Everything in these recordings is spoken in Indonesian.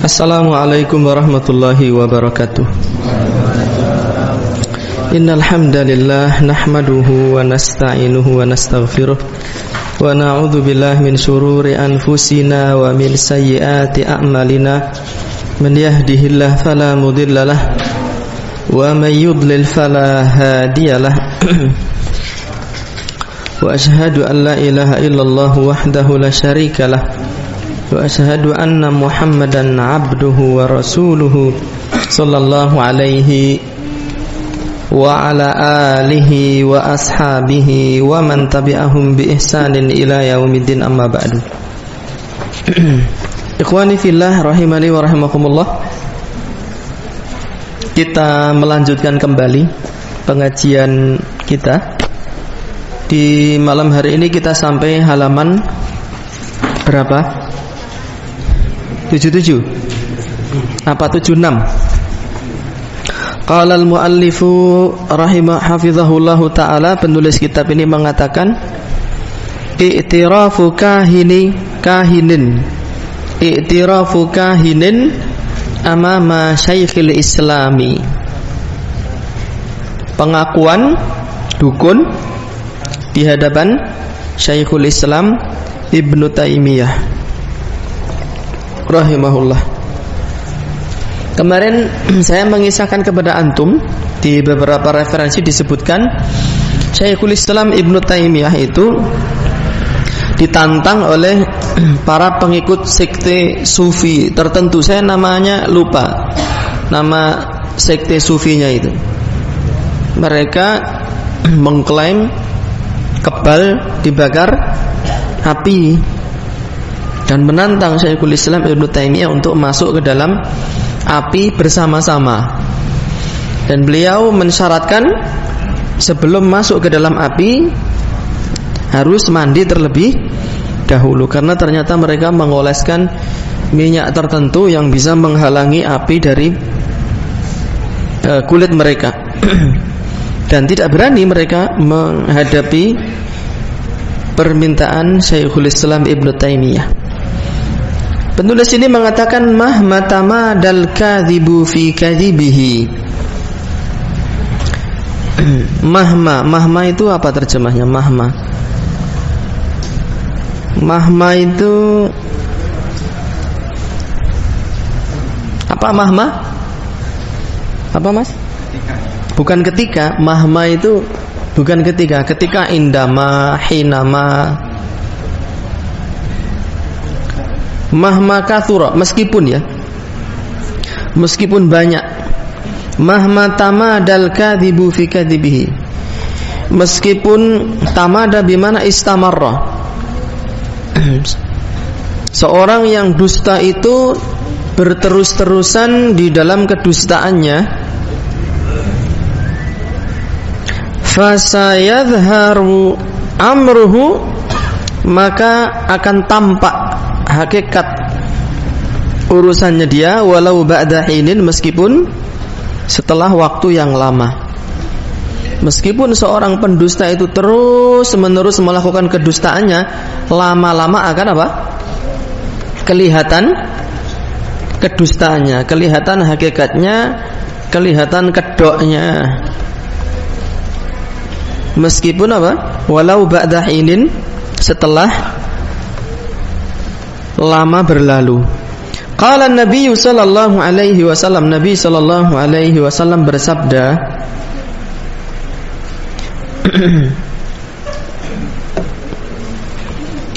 Assalamualaikum warahmatullahi wabarakatuh. Innal hamdalillah nahmaduhu wa nasta'inuhu wa nastaghfiruh wa na'udzu billahi min shururi anfusina wa min sayyiati a'malina. Man yahdihillahu fala mudhillalah wa man yudlil fala hadiyalah. Wa asyhadu an la ilaha illallah wahdahu la syarikalah wa asyhadu anna Muhammadan abduhu wa rasuluhu sallallahu alaihi wa ala alihi wa ashabihi wa man tabi'ahum bi ihsanin ila yaumiddin, amma ba'du. Ikhwani fillah rahimani wa rahimakumullah. Kita melanjutkan kembali pengajian kita. Di malam hari ini kita sampai halaman berapa? 77 apa 76? Qala al-muallifu hafizahullahu ta'ala, penulis kitab ini mengatakan i'tirafu kahinin amama syaikhil islami, pengakuan dukun di hadapan Syekhul Islam Ibnu Taimiyah rahimahullah. Kemarin saya mengisahkan kepada antum, di beberapa referensi disebutkan Syekhul Islam Ibnu Taimiyah itu ditantang oleh para pengikut sekte sufi tertentu. Saya namanya lupa nama sekte sufinya itu. Mereka mengklaim kebal dibakar api dan menantang Syekhul Islam Ibnu Taimiyah untuk masuk ke dalam api bersama-sama. Dan beliau mensyaratkan sebelum masuk ke dalam api harus mandi terlebih dahulu, karena ternyata mereka mengoleskan minyak tertentu yang bisa menghalangi api dari kulit mereka. Dan tidak berani mereka menghadapi permintaan Syekhul Islam Ibnu Taimiyah. Penulis ini mengatakan mahmatama dal kadhibu fi kadhibihi. Mahma itu apa terjemahnya? Mahma itu apa? Apa Mas? Bukan ketika. Mahma itu bukan ketika. Ketika indama, hinama. Mahma kathura, meskipun banyak. Mahma tamadal kadhibu fi kadhibihi, meskipun tamada bimana istamarra. Seorang yang dusta itu berterus-terusan di dalam kedustaannya, fasayadharu amruhu, maka akan tampak hakikat urusannya dia, walau ba'da hinin, meskipun setelah waktu yang lama. Meskipun seorang pendusta itu terus-menerus melakukan kedustaannya, lama-lama akan apa? Kelihatan kedustaannya, kelihatan hakikatnya, kelihatan kedoknya. Meskipun apa? Walau ba'da hinin, setelah lama berlalu. Qala Nabi sallallahu alaihi wasallam, Nabi sallallahu alaihi wasallam bersabda,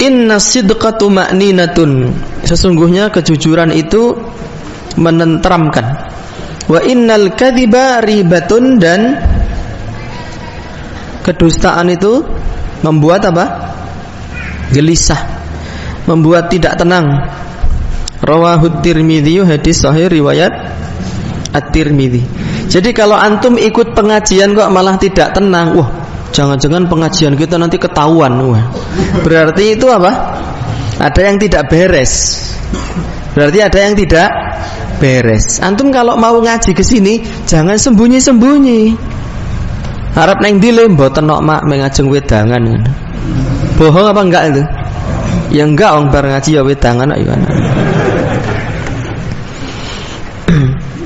Inna sidqatu ma'ninatun, sesungguhnya kejujuran itu menenteramkan. Wa innal kadhiba ribatun, dan kedustaan itu membuat apa? Gelisah, membuat tidak tenang. Rawahu Tirmidzi, hadis sahih riwayat At-Tirmidzi. Jadi kalau antum ikut pengajian kok malah tidak tenang, wah, jangan-jangan pengajian kita nanti ketahuan. Wah, berarti itu apa? Ada yang tidak beres. Berarti ada yang tidak beres. Antum kalau mau ngaji ke sini jangan sembunyi-sembunyi. Harap neng dile mboten nok mak mengajeng wedangan. Bohong apa enggak itu? Ya enggak, wong bar ngaji ya wedangan kok.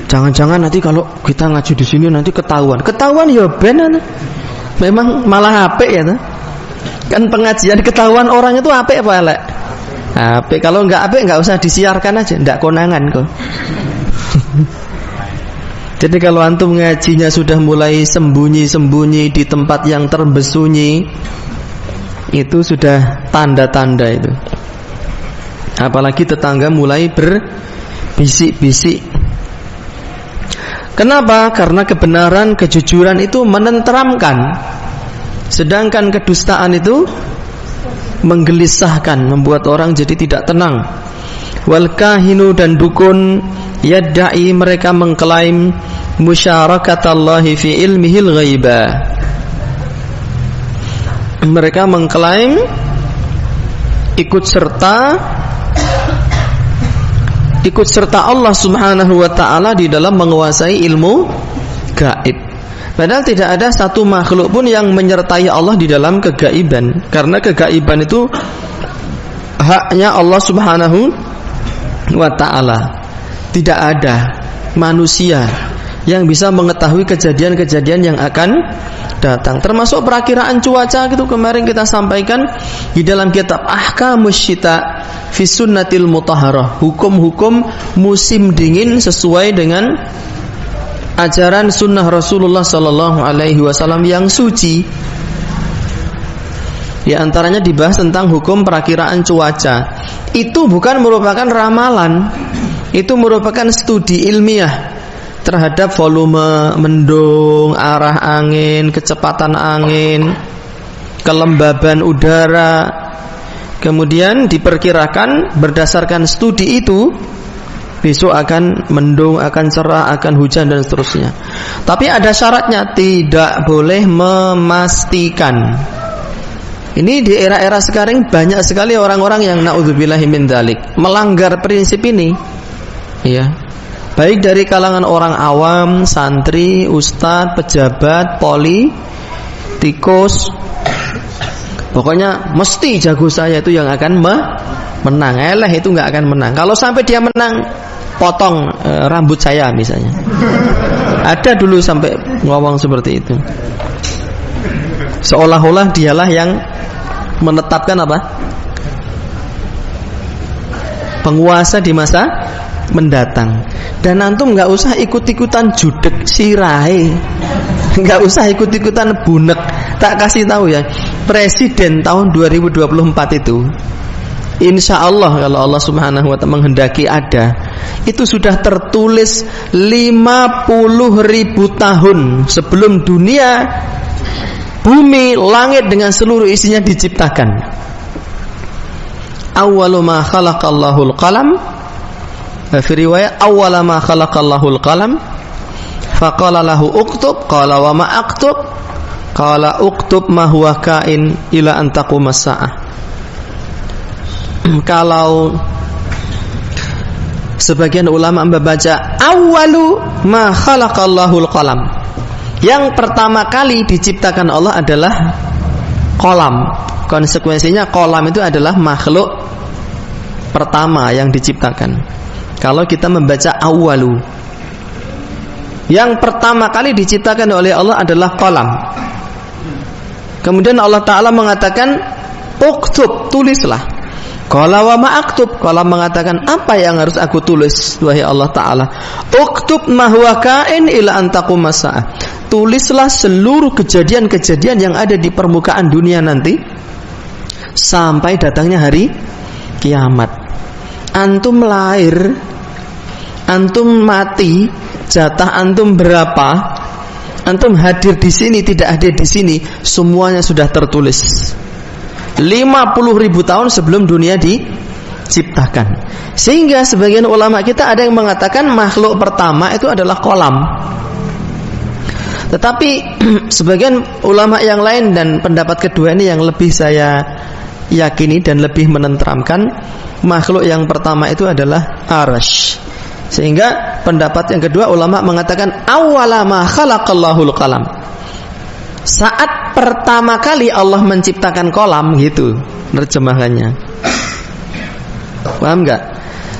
Jangan-jangan nanti kalau kita ngaji di sini nanti ketahuan. Ketahuan ya ben. Memang malah apik ya. Kan pengajian ketahuan orang itu apik apa elek? Apik. Kalau enggak apik enggak usah disiarkan aja, enggak konangan kok. Jadi kalau antum ngajinya sudah mulai sembunyi-sembunyi di tempat yang terbesunyi, itu sudah tanda-tanda itu. Apalagi tetangga mulai berbisik-bisik. Kenapa? Karena kebenaran, kejujuran itu menenteramkan, sedangkan kedustaan itu menggelisahkan, membuat orang jadi tidak tenang. Wal kahinu, dan dukun, yadda'i, mereka mengklaim musyarakatallahi fi ilmihil ghaibah. Mereka mengklaim ikut serta Allah Subhanahu wa ta'ala di dalam menguasai ilmu gaib. Padahal tidak ada satu makhluk pun yang menyertai Allah di dalam kegaiban, karena kegaiban itu haknya Allah Subhanahu wa ta'ala. Tidak ada manusia yang bisa mengetahui kejadian-kejadian yang akan datang, termasuk perakiraan cuaca gitu. Kemarin kita sampaikan di dalam kitab Ahkamus Syita fi Sunnatil Mutahharah, hukum-hukum musim dingin sesuai dengan ajaran sunnah Rasulullah sallallahu alaihi wasallam yang suci. Di antaranya dibahas tentang hukum perakiraan cuaca. Itu bukan merupakan ramalan, itu merupakan studi ilmiah terhadap volume mendung, arah angin, kecepatan angin, kelembaban udara. Kemudian diperkirakan berdasarkan studi itu besok akan mendung, akan cerah, akan hujan, dan seterusnya. Tapi ada syaratnya, tidak boleh memastikan. Ini di era-era sekarang banyak sekali orang-orang yang naudzubillahi min dzalik melanggar prinsip ini. Iya. Baik dari kalangan orang awam, santri, ustadz, pejabat, politikus. Pokoknya mesti jago saya itu yang akan menang. Eleh itu nggak akan menang. Kalau sampai dia menang, potong rambut saya misalnya. Ada dulu sampai ngomong seperti itu. Seolah-olah dialah yang menetapkan apa? Penguasa di masa mendatang. Dan antum nggak usah ikut-ikutan judek sirahe, nggak usah ikut-ikutan bunek. Tak kasih tahu ya, presiden tahun 2024 itu, insya Allah kalau Allah Subhanahu wa ta'ala menghendaki ada, itu sudah tertulis 50.000 tahun sebelum dunia, bumi, langit dengan seluruh isinya diciptakan. Awwalu ma khalaqallahul qalam, fi riwayat awwala ma khalaqallahul qalam faqala lahu uktub, qala wa ma aktub, qala uktub ma huwa kain ila an taqumas saah. Kalau sebagian ulama membaca awwalu ma khalaqallahul qalam, yang pertama kali diciptakan Allah adalah kolam. Konsekuensinya kolam itu adalah makhluk pertama yang diciptakan. Kalau kita membaca awwalu, yang pertama kali diciptakan oleh Allah adalah kolam. Kemudian Allah Ta'ala mengatakan uktub, tulislah. Qala wa ma aktub, kolam mengatakan apa yang harus aku tulis wahai Allah Ta'ala? Uktub ma huwa kain ila an taqumas saah, tulislah seluruh kejadian-kejadian yang ada di permukaan dunia nanti sampai datangnya hari kiamat. Antum lahir, antum mati, jatah antum berapa, antum hadir di sini, tidak hadir di sini, semuanya sudah tertulis 50.000 tahun sebelum dunia diciptakan. Sehingga sebagian ulama kita ada yang mengatakan makhluk pertama itu adalah kolam. Tetapi sebagian ulama yang lain dan pendapat kedua ini yang lebih saya yakini dan lebih menenteramkan, makhluk yang pertama itu adalah arsy. Sehingga pendapat yang kedua ulama mengatakan awwala ma khalaqallahul qalam, saat pertama kali Allah menciptakan kolam, gitu nerjemahannya. Paham enggak?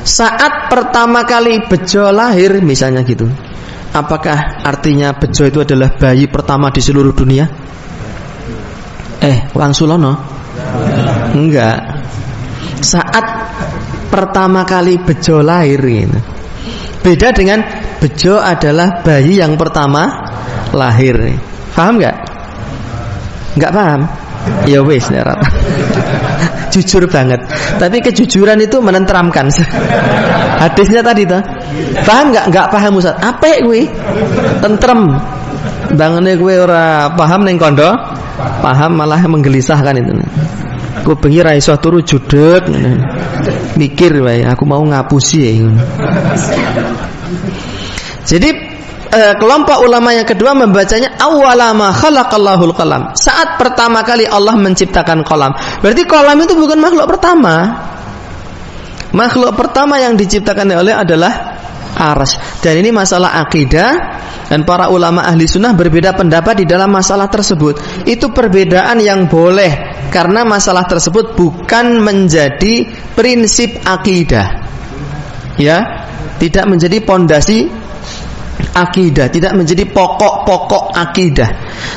Saat pertama kali bejo lahir misalnya gitu, apakah artinya bejo itu adalah bayi pertama di seluruh dunia? Wang Sulono? Enggak. Saat pertama kali bejo lahir gitu. Beda dengan bejo adalah bayi yang pertama lahir. Paham enggak? Enggak paham? Ya wis, jujur banget. Tapi kejujuran itu menenteramkan. Hadisnya tadi tuh. Paham enggak? Enggak paham Ustaz. Apik kuwi? Tentrem. Bangane kowe ora paham ning kondo, paham malah menggelisahkan itu. Ku bengi ra iso turu judeg. Mikir wae, aku mau ngapusi ya. Jadi kelompok ulama yang kedua membacanya awwalama khalaqallahul qalam. Saat pertama kali Allah menciptakan qalam. Berarti qalam itu bukan makhluk pertama. Makhluk pertama yang diciptakan oleh adalah arsy. Dan ini masalah akidah, dan para ulama ahli sunnah berbeda pendapat di dalam masalah tersebut. Itu perbedaan yang boleh, karena masalah tersebut bukan menjadi prinsip akidah. Ya, tidak menjadi pondasi akidah, tidak menjadi pokok-pokok akidah.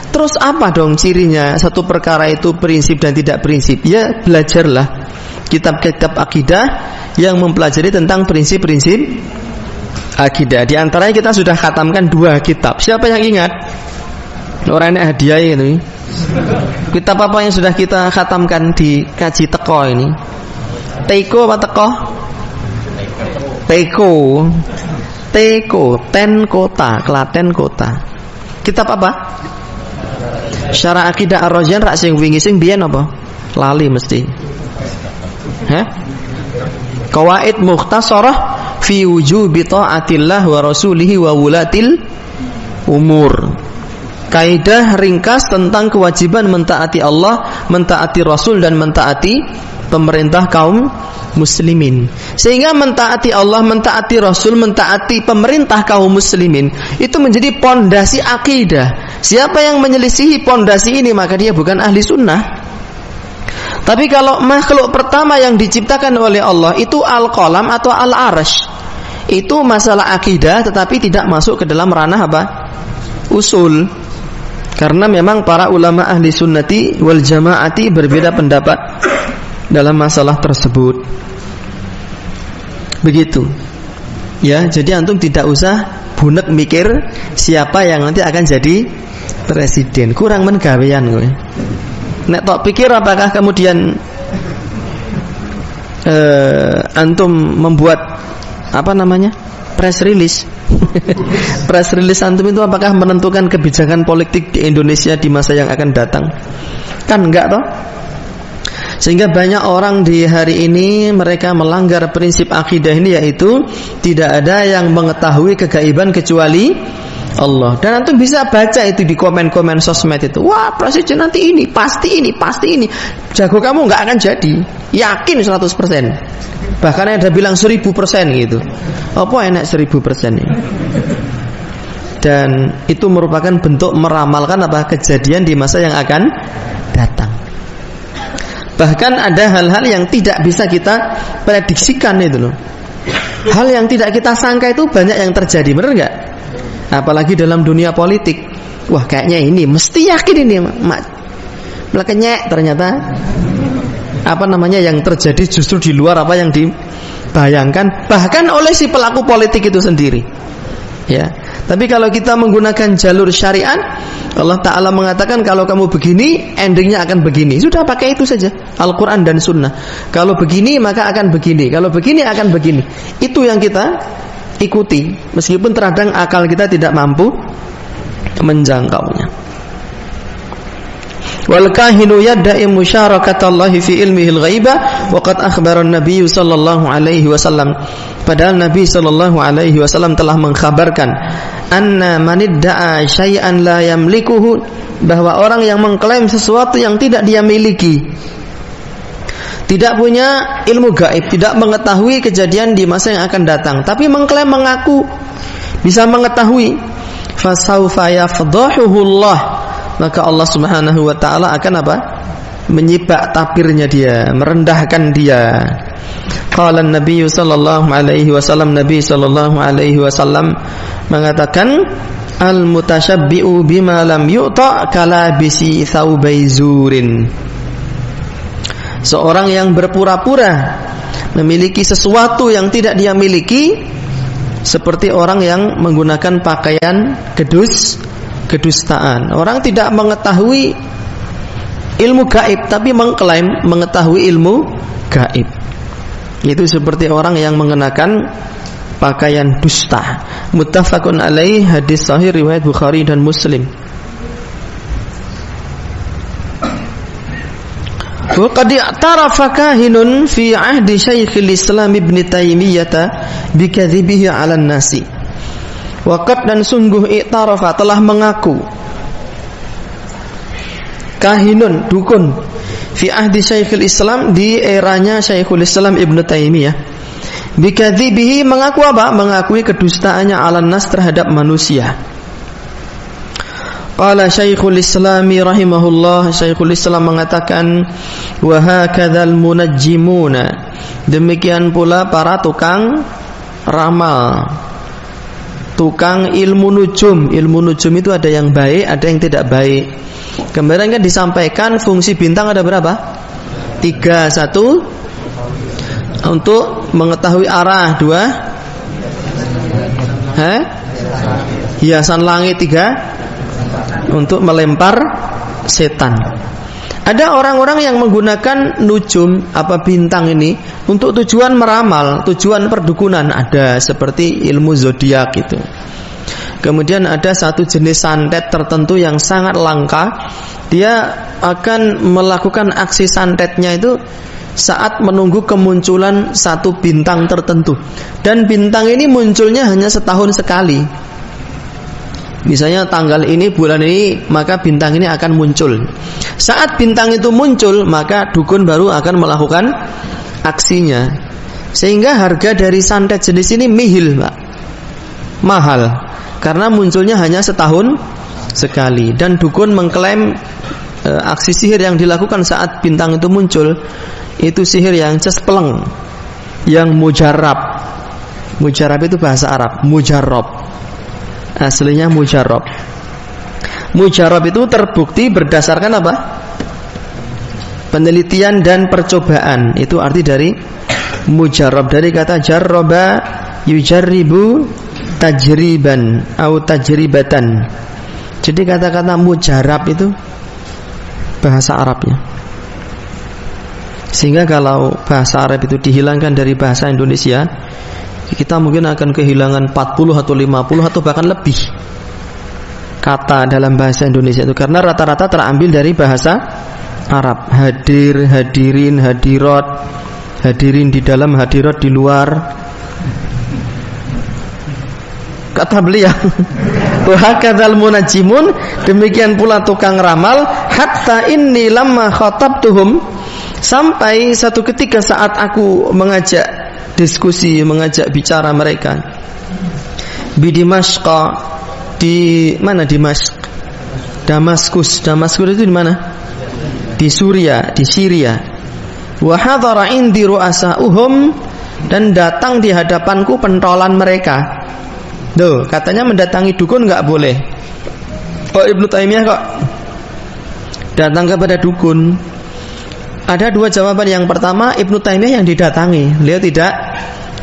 Terus apa dong cirinya satu perkara itu prinsip dan tidak prinsip? Ya, belajarlah kitab-kitab akidah yang mempelajari tentang prinsip-prinsip akidah. Di antaranya kita sudah khatamkan 2 kitab. Siapa yang ingat? Orang ini hadiah ini. Kitab apa yang sudah kita khatamkan di kaji teko ini? Teko apa teko? Teko, Ten Kota, Klaten Kota. Kitab apa? Syarah Aqidah Ar-Rajan rak sing wingi sing biyen apa? Lali mesti. Qawaid Mukhtasarah fi wujubi ta'atillah wa rasulihi wa wulatil umur. Kaidah ringkas tentang kewajiban mentaati Allah, mentaati Rasul, dan mentaati pemerintah kaum muslimin. Sehingga mentaati Allah, mentaati Rasul, mentaati pemerintah kaum muslimin itu menjadi pondasi akidah. Siapa yang menyelisihi pondasi ini maka dia bukan ahli sunnah. Tapi kalau makhluk pertama yang diciptakan oleh Allah itu al-qalam atau al-arsy, itu masalah akidah tetapi tidak masuk ke dalam ranah apa? Usul. Karena memang para ulama ahli sunnati wal jamaati berbeda pendapat dalam masalah tersebut. Begitu. Ya, jadi antum tidak usah bunek mikir siapa yang nanti akan jadi presiden. Kurang menggawean kowe. Nek tok pikir apakah kemudian antum membuat press release. Press release antum itu apakah menentukan kebijakan politik di Indonesia di masa yang akan datang? Kan enggak toh? Sehingga banyak orang di hari ini mereka melanggar prinsip akidah ini, yaitu tidak ada yang mengetahui kegaiban kecuali Allah. Dan antum bisa baca itu di komen-komen sosmed itu. Wah, presiden nanti ini, pasti ini, pasti ini. Jago kamu enggak akan jadi. Yakin 100%. Bahkan ada bilang 1000% gitu. Apa enak 1000% ini? Dan itu merupakan bentuk meramalkan kejadian di masa yang akan datang. Bahkan ada hal-hal yang tidak bisa kita prediksikan itu loh. Hal yang tidak kita sangka itu banyak yang terjadi, benar enggak? Apalagi dalam dunia politik. Wah, kayaknya ini mesti yakin ini, melekenyek ternyata yang terjadi justru di luar apa yang dibayangkan, bahkan oleh si pelaku politik itu sendiri. Ya. Tapi kalau kita menggunakan jalur syariat, Allah Ta'ala mengatakan kalau kamu begini, endingnya akan begini. Sudah, pakai itu saja, Al-Quran dan Sunnah. Kalau begini maka akan begini, kalau begini akan begini. Itu yang kita ikuti, meskipun terkadang akal kita tidak mampu menjangkaunya. Wal kahinu yadda'i musyarakatallahi fi ilmihil ghaibah wa qad akhbara an-nabiy sallallahu alaihi wasallam. Padahal Nabi sallallahu alaihi wasallam telah mengkhabarkan anna man idda'a syai'an la yamlikuhu, bahwa orang yang mengklaim sesuatu yang tidak dia miliki, tidak punya ilmu gaib, tidak mengetahui kejadian di masa yang akan datang, tapi mengklaim mengaku bisa mengetahui, fasaufa yafdahuhullah, maka Allah Subhanahu wa taala akan menyibak tapirnya dia, merendahkan dia. Qala Nabi sallallahu alaihi wasallam, Nabi sallallahu alaihi wasallam mengatakan, al-mutasyabbi'u bima lam yu'ta kalabisi thawbai zurin. Seorang yang berpura-pura memiliki sesuatu yang tidak dia miliki, seperti orang yang menggunakan pakaian kedustaan. Orang tidak mengetahui ilmu gaib tapi mengklaim mengetahui ilmu gaib. Itu seperti orang yang mengenakan pakaian dusta. Muttafaqun alaih, hadis sahih riwayat Bukhari dan Muslim. Wa qad i'tarafa kahinun fi ahdi Syekhul Islam Ibn Taimiyah bikadhibihi 'alan nasi. Waqad dan sungguh i'tarafa telah mengaku kahinun, dukun, fi ahdi Syekhul Islam, di eranya Syekhul Islam Ibn Taimiyah, bikadhibihi, mengaku apa? Mengakui kedustaannya 'alan nas, terhadap manusia. Qala Syekhul Islam rahimahullah, Syekhul Islam mengatakan, wa hakadzal munajjimuna, demikian pula para tukang ramal, tukang ilmu nujum. Ilmu nujum itu ada yang baik, ada yang tidak baik. Kemarin kan disampaikan fungsi bintang ada berapa? 3. 1 untuk mengetahui arah, 2 hiasan langit, 3 untuk melempar setan. Ada orang-orang yang menggunakan nujum, bintang ini untuk tujuan meramal, tujuan perdukunan, ada seperti ilmu zodiak itu. Kemudian ada satu jenis santet tertentu yang sangat langka. Dia akan melakukan aksi santetnya itu saat menunggu kemunculan satu bintang tertentu. Dan bintang ini munculnya hanya setahun sekali. Misalnya tanggal ini, bulan ini, maka bintang ini akan muncul. Saat bintang itu muncul, maka dukun baru akan melakukan aksinya. Sehingga harga dari santet jenis ini nihil, Pak. Mahal. Karena munculnya hanya setahun sekali. Dan dukun mengklaim aksi sihir yang dilakukan saat bintang itu muncul itu sihir yang cespleng, yang mujarab. Mujarab itu bahasa Arab, mujarab, aslinya mujarab. Mujarab itu terbukti berdasarkan apa? Penelitian dan percobaan. Itu arti dari mujarab, dari kata jarraba yujarribu tajriban atau tajribatan. Jadi kata-kata mujarab itu bahasa Arabnya. Sehingga kalau bahasa Arab itu dihilangkan dari bahasa Indonesia, kita mungkin akan kehilangan 40 atau 50 atau bahkan lebih kata dalam bahasa Indonesia itu, karena rata-rata terambil dari bahasa Arab. Hadir, hadirin, hadirat, hadirin di dalam, hadirat di luar. Kata beliau, wa hakadzal munajjimun, demikian pula tukang ramal, hatta inni lamma khatabtuhum, sampai satu ketika saat aku mengajak diskusi, mengajak bicara mereka, di Dimashq, di mana Dimashq? Damaskus. Damaskus itu di mana? Di Suriah, di Syria. Wa hadara indi ru'asa'uhum, dan datang di hadapanku pentolan mereka. Tuh, katanya mendatangi dukun enggak boleh. Kok Ibnu Taimiyah kok datang kepada dukun? Ada dua jawaban. Yang pertama, Ibnu Taimiyah yang didatangi, beliau tidak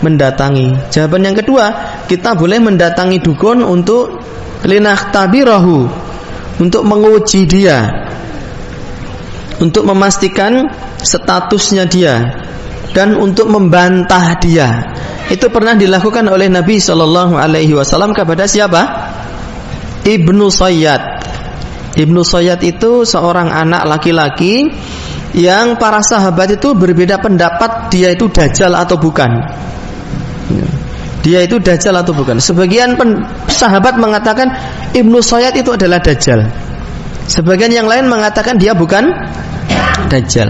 mendatangi. Jawaban yang kedua, kita boleh mendatangi dukun untuk linahtabirahu, untuk menguji dia, untuk memastikan statusnya dia, dan untuk membantah dia. Itu pernah dilakukan oleh Nabi Shallallahu Alaihi Wasallam kepada siapa? Ibnu Sayyad. Ibnu Sayyad itu seorang anak laki-laki yang para sahabat itu berbeda pendapat dia itu dajjal atau bukan. Dia itu dajjal atau bukan. Sebagian sahabat mengatakan Ibnu Sayyad itu adalah dajjal. Sebagian yang lain mengatakan dia bukan dajjal.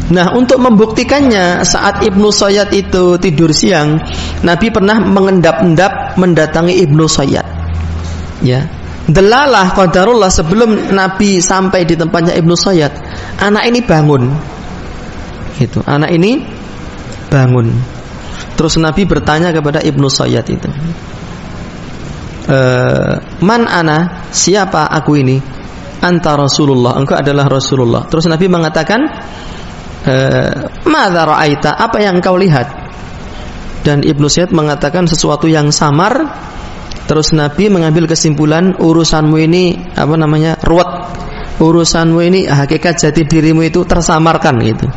Nah, untuk membuktikannya, saat Ibnu Sayyad itu tidur siang, Nabi pernah mengendap-endap mendatangi Ibnu Sayyad. Ya, delalah qadarullah, sebelum Nabi sampai di tempatnya Ibnu Sayyad, anak ini bangun. Gitu. Anak ini bangun. Terus Nabi bertanya kepada Ibnu Sayyad itu, man ana, siapa aku ini? Anta Rasulullah, engkau adalah Rasulullah. Terus Nabi mengatakan, madza ra'aita, apa yang engkau lihat? Dan Ibnu Sayyad mengatakan sesuatu yang samar. Terus Nabi mengambil kesimpulan, urusanmu ini ruwet, urusanmu ini hakikat jati dirimu itu tersamarkan gitu.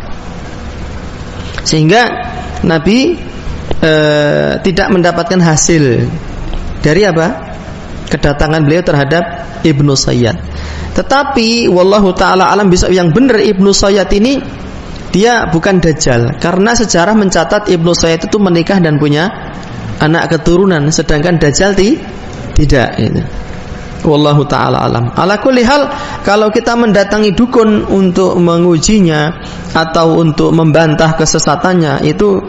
Sehingga Nabi tidak mendapatkan hasil dari kedatangan beliau terhadap Ibnu Sayyad. Tetapi wallahu taala alam, bisa yang benar Ibnu Sayyad ini dia bukan dajjal, karena sejarah mencatat Ibnu Sayyad itu menikah dan punya anak keturunan, sedangkan dajjal tidak itu. Wallahu taala alam. Ala kulli hal, kalau kita mendatangi dukun untuk mengujinya atau untuk membantah kesesatannya, itu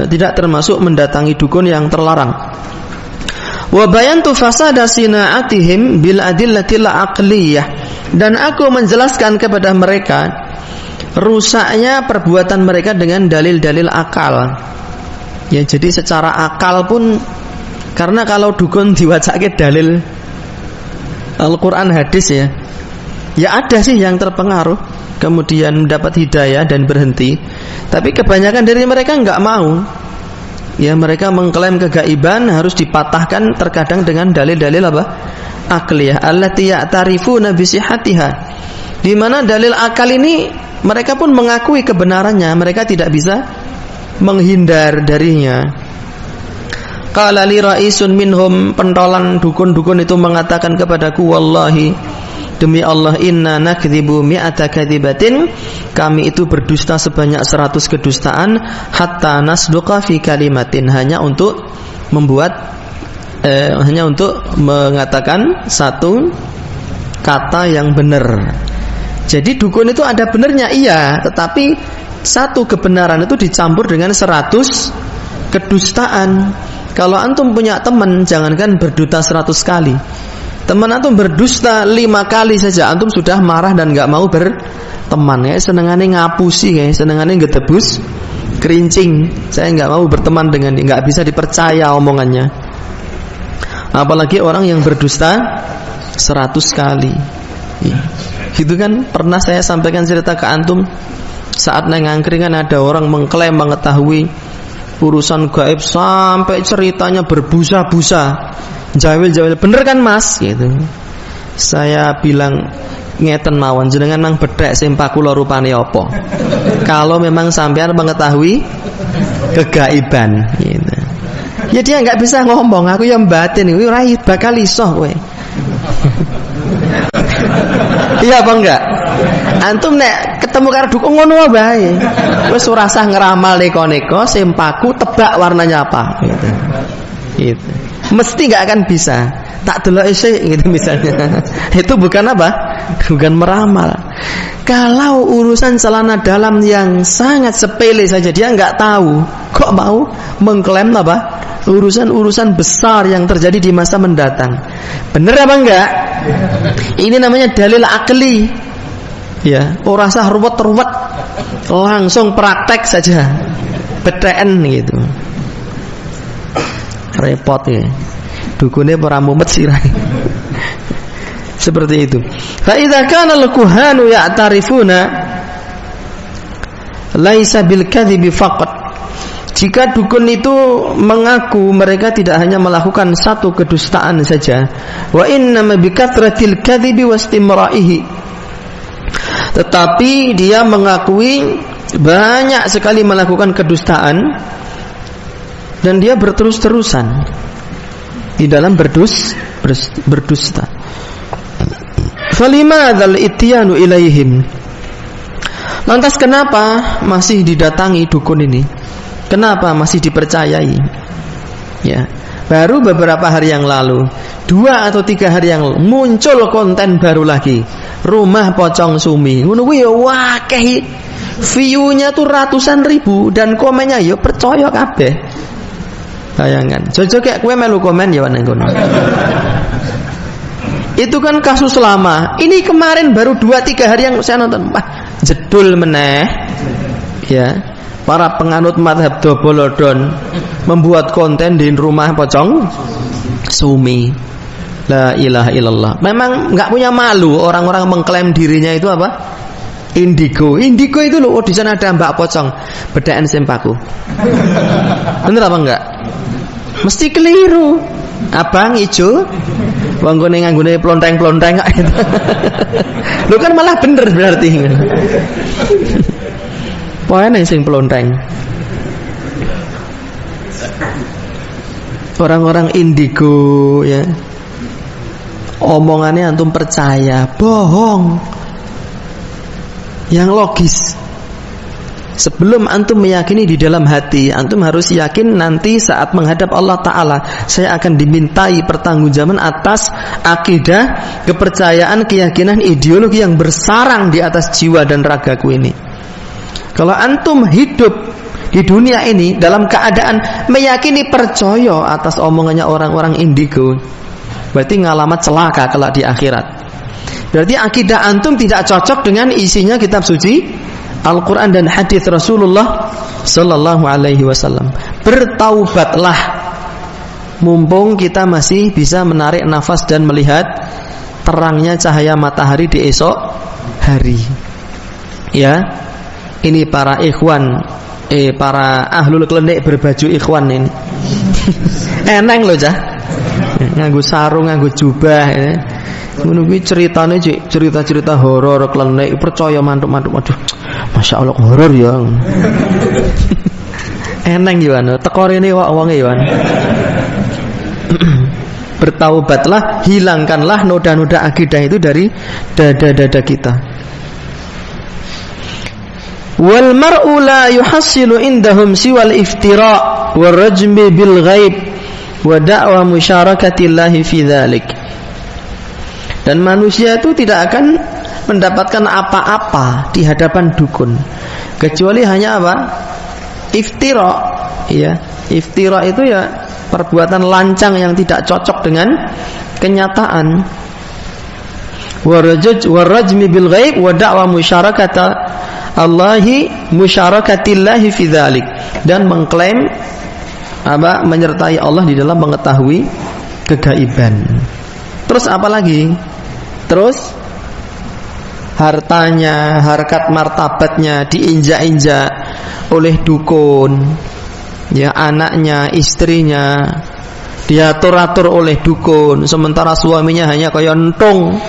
tidak termasuk mendatangi dukun yang terlarang. Wa bayantu fasada sina'atihim bil adillatil aqliyah, dan aku menjelaskan kepada mereka rusaknya perbuatan mereka dengan dalil-dalil akal. Ya, jadi secara akal pun, karena kalau dukun diwacake dalil Al-Quran hadis ya ada sih yang terpengaruh kemudian mendapat hidayah dan berhenti, tapi kebanyakan dari mereka enggak mau. Ya, mereka mengklaim kegaiban harus dipatahkan terkadang dengan dalil-dalil akliyah allati ya'tarifuna bi sihhatiha, di mana dalil akal ini mereka pun mengakui kebenarannya, mereka tidak bisa menghindar darinya. Qala li ra'isun minhum, pentolan dukun-dukun itu mengatakan kepadaku, wallahi, demi Allah, inna nakdzibu mi'ata kadzibatin, kami itu berdusta sebanyak 100 kedustaan, hatta nasduqa fi kalimatin, hanya untuk mengatakan satu kata yang benar. Jadi dukun itu ada benernya, iya, tetapi satu kebenaran itu dicampur dengan 100 kedustaan. Kalau antum punya teman, jangankan berdusta 100 kali, teman antum berdusta 5 kali saja antum sudah marah dan gak mau berteman. Ya, senengane ngapusi, ya, senengane ngetebus kerincing. Saya gak mau berteman dengan dia, gak bisa dipercaya omongannya. Apalagi orang yang berdusta 100 kali. Ya. Itu kan pernah saya sampaikan cerita ke antum, saat nang angkringan ada orang mengklaim mengetahui urusan gaib sampai ceritanya berbusa-busa, jawil-jawil, bener kan mas? Gitu. Saya bilang, ngeten mawon, jenengan nang bedhek sempakula rupane apa? Kalau memang sampean mengetahui kegaiban, gitu. Ya dia nggak bisa ngomong, aku yang batin, ora bakal iso kowe. Iya apa enggak? Antum nek ketemu karo dukun ngono wae. Wis ora usah ngeramal neko-neko, sempaku tebak warnanya apa gitu. Gitu. Mesti enggak akan bisa. Tak deloke sik gitu misalnya. Itu bukan apa? Bukan meramal. Kalau urusan celana dalam yang sangat sepele saja dia enggak tahu, kok mau mengklaim apa? Urusan-urusan besar yang terjadi di masa mendatang. Bener apa enggak? Ini namanya dalil akli. Ya, ora usah ruwet-ruwet, langsung praktek saja. BTN gitu. Repot ya. Dukune ora mumet sirah. Seperti itu. Fa idza kana al-kuhanu ya'tarifuna laisa bil kadhibi faqat. Jika dukun itu mengaku mereka tidak hanya melakukan satu kedustaan saja, wa innama bi kathratil kadhibi wastimra'ihi, tetapi dia mengakui banyak sekali melakukan kedustaan dan dia berterus-terusan di dalam berdusta. Falimadzal ityanu ilaihim, lantas kenapa masih didatangi dukun ini? Kenapa masih dipercayai? Ya, baru beberapa hari yang lalu, 2 atau 3 hari yang lalu, muncul konten baru lagi, rumah pocong sumi. Ngono kuwi ya wakeh, view-nya tuh ratusan ribu dan komennya ya percaya kabeh. Bayangan, jojo kayak kowe melu komen ya nang kono. Itu kan kasus lama. Ini kemarin baru 2-3 hari yang saya nonton. Wah, jedul meneh. Ya. para penganut madhab Dobolodon membuat konten di rumah pocong sumi. La ilaha illallah. Memang nggak punya malu orang-orang mengklaim dirinya itu apa? Indigo. Indigo itu loh, di sana ada Mbak Pocong. Bedaan sempaku. Bener apa enggak? Mesti keliru. Abang ijo wong kene nganggone plonteng-plonteng kok itu. Lu kan malah bener berarti. Poene sing plonteng. Orang-orang indigo ya. Omongannya antum percaya, bohong. Yang logis. Sebelum antum meyakini di dalam hati, antum harus yakin nanti saat menghadap Allah Ta'ala, saya akan dimintai pertanggungjawaban atas akidah, kepercayaan, keyakinan, ideologi yang bersarang di atas jiwa dan ragaku ini. Kalau antum hidup di dunia ini dalam keadaan meyakini percaya atas omongannya orang-orang indigo, berarti ngalamat celaka kelak di akhirat. Berarti akidah antum tidak cocok dengan isinya kitab suci Al-Quran dan hadis Rasulullah Sallallahu Alaihi Wasallam. Bertaubatlah, mumpung kita masih bisa menarik nafas dan melihat terangnya cahaya matahari di esok hari. Ya, ini para ikhwan, para ahlul klenik berbaju ikhwan ini. Eneng loh cah, nganggo sarung, nganggo jubah. Ya. Ngono kuwi ceritane cik, cerita-cerita horor klenik, percaya mantuk-mantuk. Aduh, Masya Allah horor ya. Eneng yo anu, teko rene wong-wonge yo anu. Bertaubatlah, hilangkanlah noda-noda akidah itu dari dada-dada kita. Wal mar'u la yuhassilu indahum siwal iftira' wal rajmi bil ghaib wa da'wa musyarakatillahi fi dzalik. Dan manusia itu tidak akan mendapatkan apa-apa di hadapan dukun kecuali hanya apa? Iftira, ya. Iftira itu ya perbuatan lancang yang tidak cocok dengan kenyataan. Warajmi bil ghaib wa da'wa musyarakata Allahi musyarakatillahi fi dzalik, dan mengklaim apa? Menyertai Allah di dalam mengetahui kegaiban. Terus apa lagi? Terus hartanya, harkat martabatnya diinjak-injak oleh dukun, ya, anaknya, istrinya diatur-atur oleh dukun, sementara suaminya hanya kayak entung,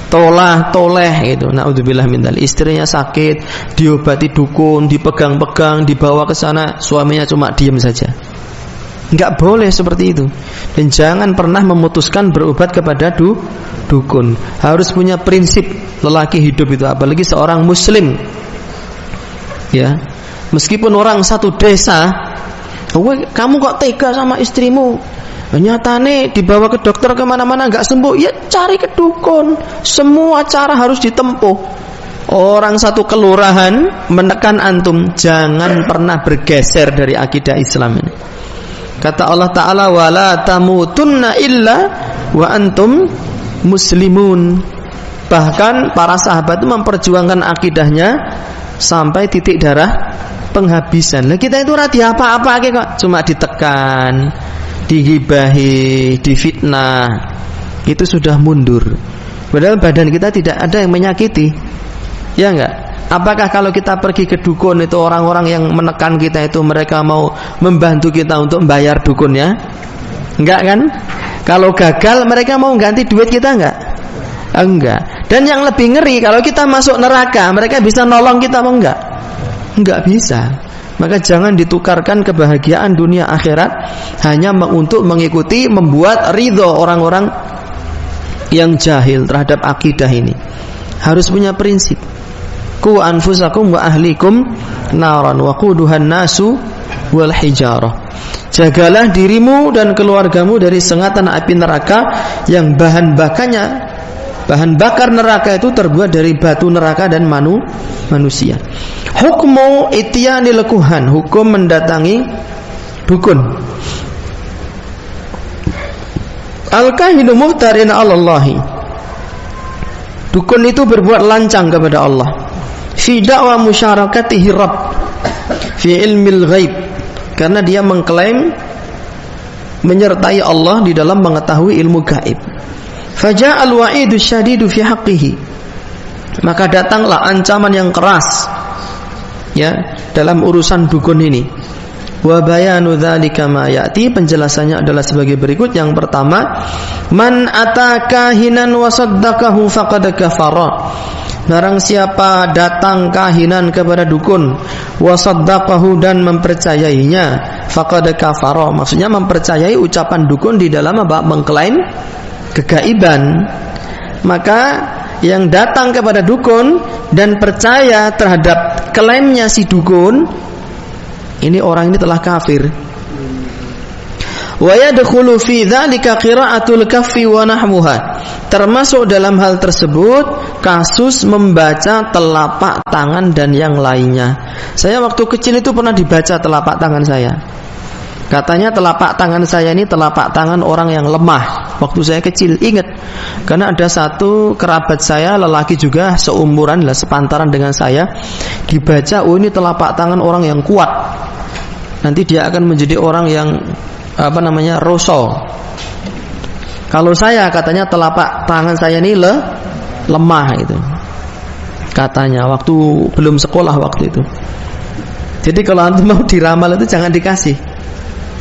toleh gitu. Naudzubillah min dzalik. Istrinya sakit, diobati dukun, dipegang-pegang, dibawa ke sana, suaminya cuma diam saja. Enggak boleh seperti itu. Dan jangan pernah memutuskan berobat kepada dukun. Harus punya prinsip lelaki hidup itu, apalagi seorang muslim. Ya. Meskipun orang satu desa, kamu kok tega sama istrimu? Nyatane dibawa ke dokter kemana-mana enggak sembuh, ya cari ke dukun. Semua cara harus ditempuh. Orang satu kelurahan menekan antum, jangan pernah bergeser dari akidah Islam ini. Kata Allah Ta'ala, wala tamutunna illa wa antum muslimun. Bahkan para sahabat itu memperjuangkan akidahnya sampai titik darah penghabisan. Lah kita itu radi apa-apa kok, cuma ditekan, digibahi, difitnah. Itu sudah mundur. Padahal badan kita tidak ada yang menyakiti. Ya enggak? Apakah kalau kita pergi ke dukun itu orang-orang yang menekan kita itu mereka mau membantu kita untuk membayar dukunnya? Enggak kan? Kalau gagal mereka mau ganti duit kita enggak? Enggak. Dan yang lebih ngeri, kalau kita masuk neraka mereka bisa nolong kita apa enggak? Enggak bisa. Maka jangan ditukarkan kebahagiaan dunia akhirat hanya untuk mengikuti, membuat ridho orang-orang yang jahil terhadap akidah ini. Harus punya prinsip. Ku anfusakum wa ahlikum naran wa quduhan nasu wal hijarah. Jagalah dirimu dan keluargamu dari sengatan api neraka yang bahan bakar neraka itu terbuat dari batu neraka dan manusia. Hukmu ityanil kuhan, hukum mendatangi dukun. Al-kahinu muhtarin 'alallahi. Dukun itu berbuat lancang kepada Allah. Fi da'wa musyarakatihi Rabb, fi ilmil ghaib, karena dia mengklaim menyertai Allah di dalam mengetahui ilmu gaib. Faja'al wa'idu syadidu fi haqqihi, maka datanglah ancaman yang keras ya dalam urusan dukun ini. Wa bayanu dzalika ma ya'ti, penjelasannya adalah sebagai berikut. Yang pertama, man ataka hinan wa saddaqahu faqad kafara, barang siapa datang kahinan kepada dukun, wa saddaqahu, dan mempercayainya, faqad kafara, maksudnya mempercayai ucapan dukun di dalam apa? Mengklaim kegaiban. Maka yang datang kepada dukun dan percaya terhadap klaimnya si dukun, ini orang ini telah kafir. Wa yadkhulu fi dzalika qira'atul kaffi wa nahmuha, termasuk dalam hal tersebut kasus membaca telapak tangan dan yang lainnya. Saya waktu kecil itu pernah dibaca telapak tangan saya. Katanya telapak tangan saya ini telapak tangan orang yang lemah. Waktu saya kecil, ingat, karena ada satu kerabat saya lelaki juga seumuran lah, sepantaran dengan saya, dibaca, oh ini telapak tangan orang yang kuat, nanti dia akan menjadi orang yang roso. Kalau saya, katanya telapak tangan saya ini lemah itu, katanya waktu belum sekolah waktu itu. Jadi kalau antum mau diramal itu jangan dikasih,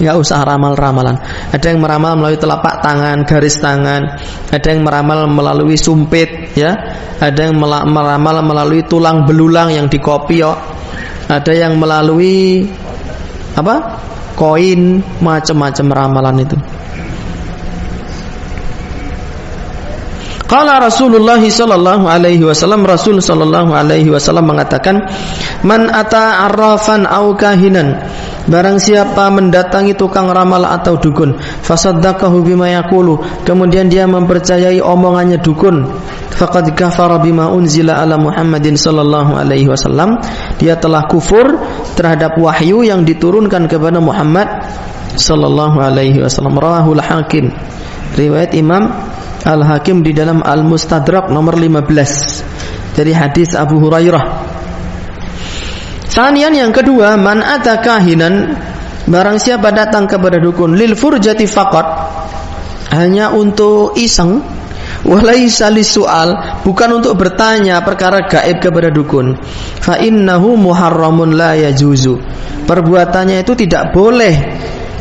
nggak usah ramal-ramalan. Ada yang meramal melalui telapak tangan, garis tangan, ada yang meramal melalui sumpit, ya, ada yang meramal melalui tulang belulang yang dikopiok, ada yang melalui koin, macam-macam ramalan itu. Qala Rasulullah sallallahu alaihi wasallam, Rasul sallallahu alaihi wasallam mengatakan, man ata arrafan au kahinan, barang siapa mendatangi tukang ramal atau dukun, fasaddaqahu bima yaqulu, kemudian dia mempercayai omongannya dukun, faqad kafara bima unzila ala Muhammadin sallallahu alaihi wasallam, dia telah kufur terhadap wahyu yang diturunkan kepada Muhammad sallallahu alaihi wasallam. Rawahul Hakim, riwayat Imam Al-Hakim di dalam Al-Mustadrak nomor 15 dari hadis Abu Hurairah. Sanian, yang kedua, man ata kahinan, barang siapa datang kepada dukun, lil furjati faqat, hanya untuk iseng, walaisa lisual, bukan untuk bertanya perkara gaib kepada dukun, fa innahu muharramun la yajuzu, perbuatannya itu tidak boleh,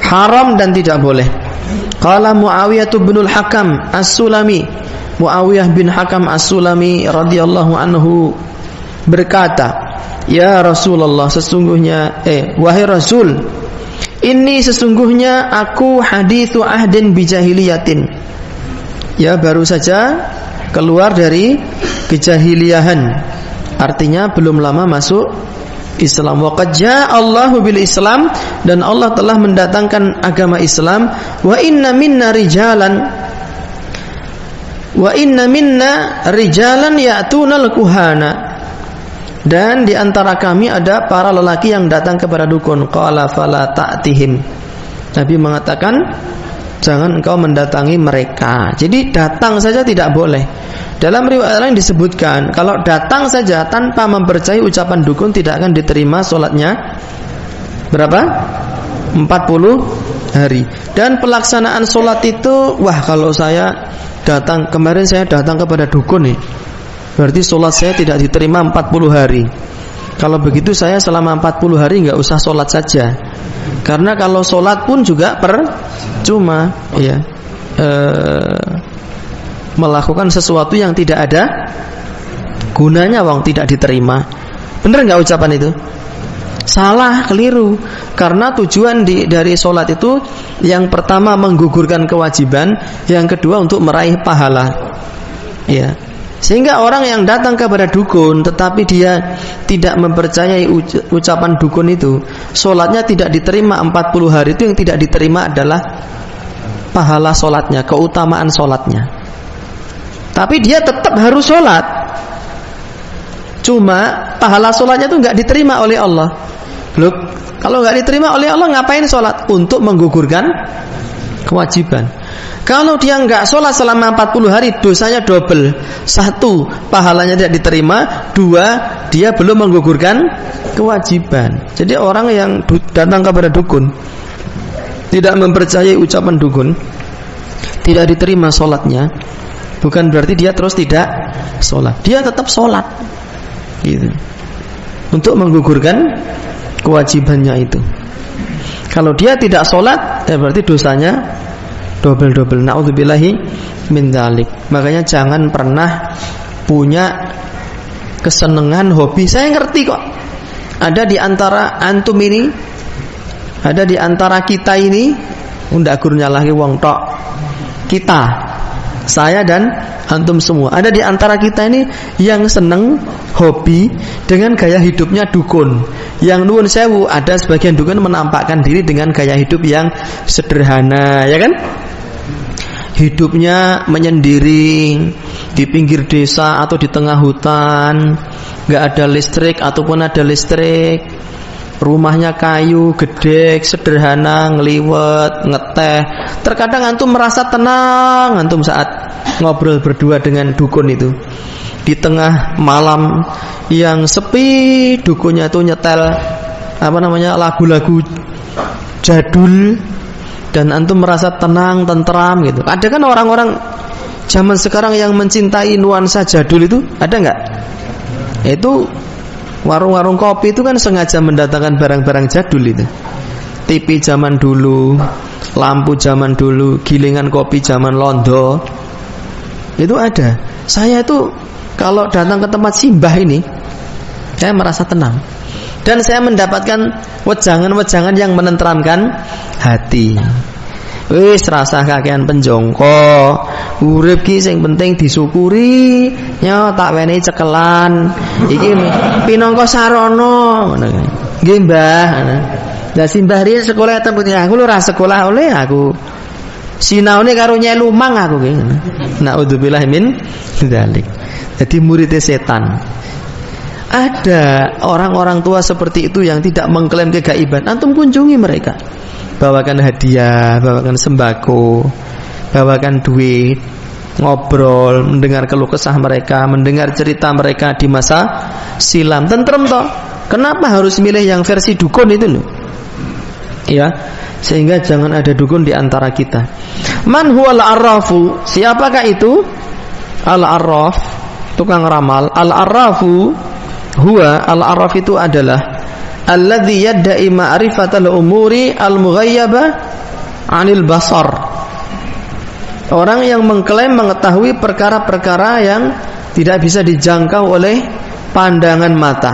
haram dan tidak boleh. Qala Muawiyah bin al-Hakam As-Sulami, Muawiyah bin Hakam As-Sulami radhiyallahu anhu berkata, ya Rasulullah, sesungguhnya wahai Rasul, ini sesungguhnya aku hadithu ahdin bijahiliyatin, ya baru saja keluar dari kejahiliahan, artinya belum lama masuk Islam. Wa qad ja'allahu bil Islam, dan Allah telah mendatangkan agama Islam. Wa inna minna rijalan ya'tunal kuhana, dan di antara kami ada para lelaki yang datang kepada dukun. Qala fala ta'tihim, Nabi mengatakan jangan engkau mendatangi mereka. Jadi datang saja tidak boleh. Dalam riwayat lain disebutkan, kalau datang saja tanpa mempercayai ucapan dukun tidak akan diterima sholatnya berapa? 40 hari. Dan pelaksanaan sholat itu, wah kalau saya datang, kemarin saya datang kepada dukun nih, berarti sholat saya tidak diterima 40 hari. Kalau begitu saya selama 40 hari nggak usah sholat saja, karena kalau sholat pun juga percuma, ya. Melakukan sesuatu yang tidak ada gunanya, wong tidak diterima. Benar nggak ucapan itu? Salah, keliru. Karena tujuan dari sholat itu, yang pertama menggugurkan kewajiban, yang kedua untuk meraih pahala, ya. Sehingga orang yang datang kepada dukun tetapi dia tidak mempercayai ucapan dukun itu, sholatnya tidak diterima 40 hari. Itu yang tidak diterima adalah pahala sholatnya, keutamaan sholatnya. Tapi dia tetap harus sholat, cuma pahala sholatnya itu nggak diterima oleh Allah. Loh, kalau nggak diterima oleh Allah, ngapain sholat? Untuk menggugurkan kewajiban. Kalau dia enggak sholat selama 40 hari, dosanya double. 1, pahalanya tidak diterima. 2, dia belum menggugurkan kewajiban. Jadi orang yang datang kepada dukun, tidak mempercayai ucapan dukun, tidak diterima sholatnya, bukan berarti dia terus tidak sholat. Dia tetap sholat gitu, untuk menggugurkan kewajibannya itu. Kalau dia tidak sholat, ya berarti dosanya double. Na'udzubillahi min dzalik. Makanya jangan pernah punya kesenangan hobi. Saya ngerti kok, ada di antara antum ini, ada di antara kita ini, ndak gurnya lagi wong tok. Kita, saya dan antum semua, ada di antara kita ini yang seneng hobi dengan gaya hidupnya dukun. Yang nuwun sewu, ada sebagian dukun menampakkan diri dengan gaya hidup yang sederhana, ya kan? Hidupnya menyendiri di pinggir desa atau di tengah hutan, nggak ada listrik ataupun ada listrik. Rumahnya kayu, gede, sederhana, ngeliwet, ngeteh. Terkadang antum merasa tenang antum saat ngobrol berdua dengan dukun itu. Di tengah malam yang sepi, dukunnya itu nyetel lagu-lagu jadul, dan antum merasa tenang, tentram gitu. Ada kan orang-orang zaman sekarang yang mencintai nuansa jadul itu, ada nggak? Itu warung-warung kopi itu kan sengaja mendatangkan barang-barang jadul itu. TV zaman dulu, lampu zaman dulu, gilingan kopi zaman londo, itu ada. Saya itu kalau datang ke tempat simbah ini, saya merasa tenang, dan saya mendapatkan wejangan-wejangan yang menenteramkan hati. Wis rasa kakean penjongko, urip ki sing penting disyukuri, nyo tak wenehi cekelan. Iki pinangka sarana ngono. Nggih, Mbah. Lah simbah riyen sekolah teng putih, aku lho ora sekolah oleh aku. Sinaune karo nyelumang aku ki. Naudzubillah min dzalik. Jadi muridnya setan. Ada orang-orang tua seperti itu yang tidak mengklaim kegaiban. Antum kunjungi mereka, bawakan hadiah, bawakan sembako, bawakan duit, ngobrol, mendengar keluh kesah mereka, mendengar cerita mereka di masa silam. Tentrem toh. Kenapa harus milih yang versi dukun itu loh? Ya, sehingga jangan ada dukun di antara kita. Man huwal arrafu? Siapakah itu? Al-arraf, tukang ramal. Al-arrafu huwa, al-arraf itu adalah alladzi yadda'i ma'rifatal umuri al-mughayyabah 'anil basar. Orang yang mengklaim mengetahui perkara-perkara yang tidak bisa dijangkau oleh pandangan mata.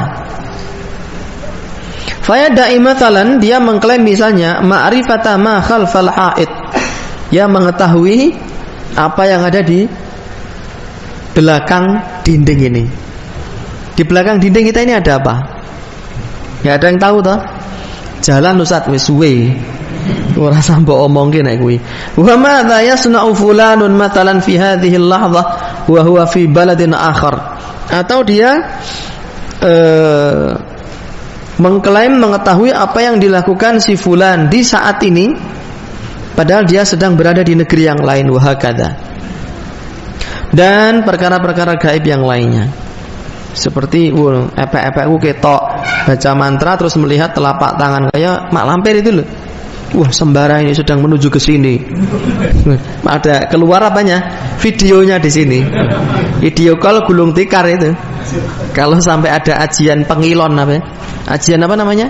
Fayadda'i mathalan, dia mengklaim misalnya ma'rifata ma khalfal ha'id. Dia mengetahui apa yang ada di belakang dinding ini. Di belakang dinding kita ini ada apa? Ya ada yang tahu toh? Jalan Ustaz wis suwe. Ora sampe omongke nek kuwi. Wa ma dha yasna'u fulanun matalan fi hadhihi al-lahdhah wa huwa fi baladin akhar. Atau dia mengklaim mengetahui apa yang dilakukan si fulan di saat ini, padahal dia sedang berada di negeri yang lain. Wa hakadha. Dan perkara-perkara gaib yang lainnya, seperti epek-epekku ketok baca mantra terus melihat telapak tangan kayak mak lampir itu loh. Sembara ini sedang menuju ke sini. Ada keluar apanya? Videonya di sini. Video call gulung tikar itu. Kalau sampai ada ajian pengilon apa? Ajian apa namanya?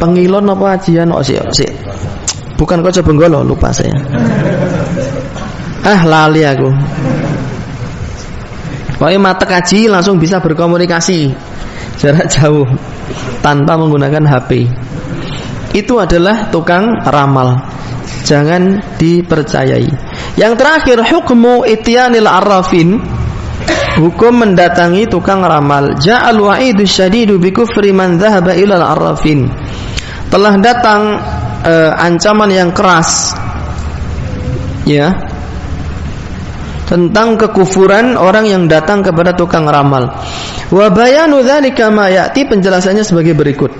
Pengilon apa ajian? Bukan Koco Benggolo, lupa saya. Lali aku. Pokoknya mata kaji langsung bisa berkomunikasi jarak jauh tanpa menggunakan HP. Itu adalah tukang ramal, jangan dipercayai. Yang terakhir, hukmu ityanil arrafin, hukum mendatangi tukang ramal. Ja'al wa'idu syadidu bi kufri man dhahaba ilal arrafin. Telah datang ancaman yang keras, ya, tentang kekufuran orang yang datang kepada tukang ramal. Wa bayanu dzalika ma ya'ti, penjelasannya sebagai berikut.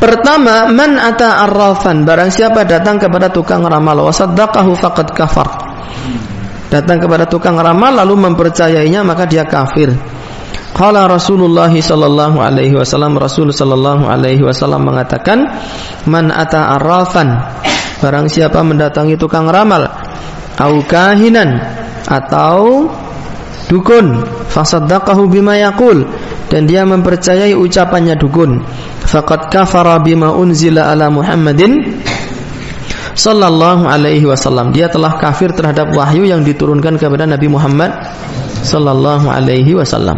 Pertama, man ata arrafan, barang siapa datang kepada tukang ramal, wa saddaqahu faqad kafar. Datang kepada tukang ramal lalu mempercayainya, maka dia kafir. Qala Rasulullah sallallahu alaihi wasallam, Rasul sallallahu alaihi wasallam mengatakan, man ata arrafan, barang siapa mendatangi tukang ramal, au kahinan, atau dukun, fasaddaqahu bima yaqul, dan dia mempercayai ucapannya dukun, faqad kafara bima unzila ala Muhammadin sallallahu alaihi wasallam, dia telah kafir terhadap wahyu yang diturunkan kepada Nabi Muhammad sallallahu alaihi wasallam.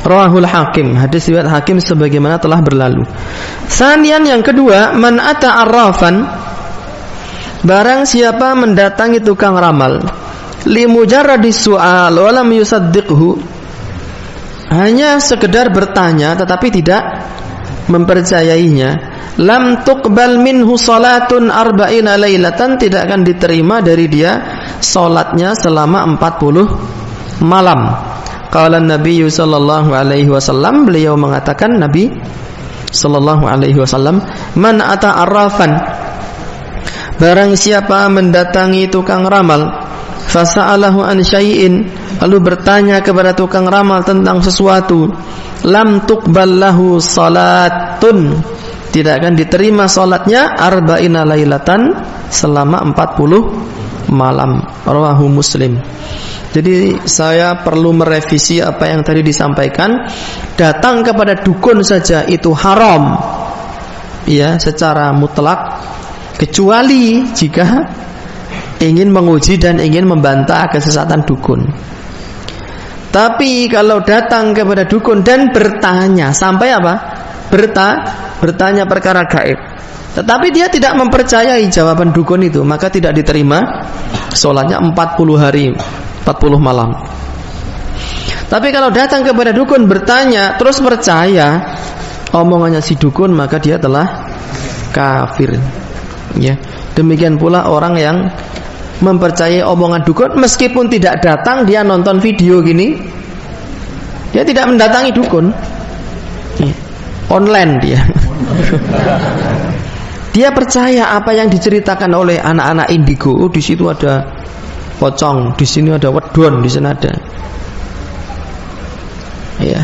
Rawahul Hakim, hadis riwayat Hakim sebagaimana telah berlalu. Sanian, yang kedua, man ata arrafan, barang siapa mendatangi tukang ramal, li mujarradis su'al wa lam yusaddiqhu, hanya sekedar bertanya tetapi tidak mempercayainya, lam tuqbal minhu salatun arba'ina lailatan, tidak akan diterima dari dia salatnya selama 40 malam. Qala Nabi sallallahu alaihi wasallam, beliau mengatakan, Nabi sallallahu alaihi wasallam, man ata arrafan, barang siapa mendatangi tukang ramal, fasa'alahu an syai'in, lalu bertanya kepada tukang ramal tentang sesuatu, lam tuqbal lahu salatun, tidak akan diterima salatnya arba'ina lailatan, selama 40 malam. Rawahu Muslim. Jadi saya perlu merevisi apa yang tadi disampaikan. Datang kepada dukun saja itu haram, ya, secara mutlak, kecuali jika ingin menguji dan ingin membantah kesesatan dukun. Tapi kalau datang kepada dukun dan bertanya, sampai apa? Bertanya perkara gaib, tetapi dia tidak mempercayai jawaban dukun itu, maka tidak diterima sholatnya 40 hari 40 malam. Tapi kalau datang kepada dukun bertanya terus percaya omongannya si dukun, maka dia telah kafir, ya. Demikian pula orang yang mempercayai omongan dukun meskipun tidak datang, dia nonton video gini, dia tidak mendatangi dukun, ya. Online dia. Dia percaya apa yang diceritakan oleh anak-anak indigo. Oh, di situ ada pocong, di sini ada wedon, di sana ada, ya.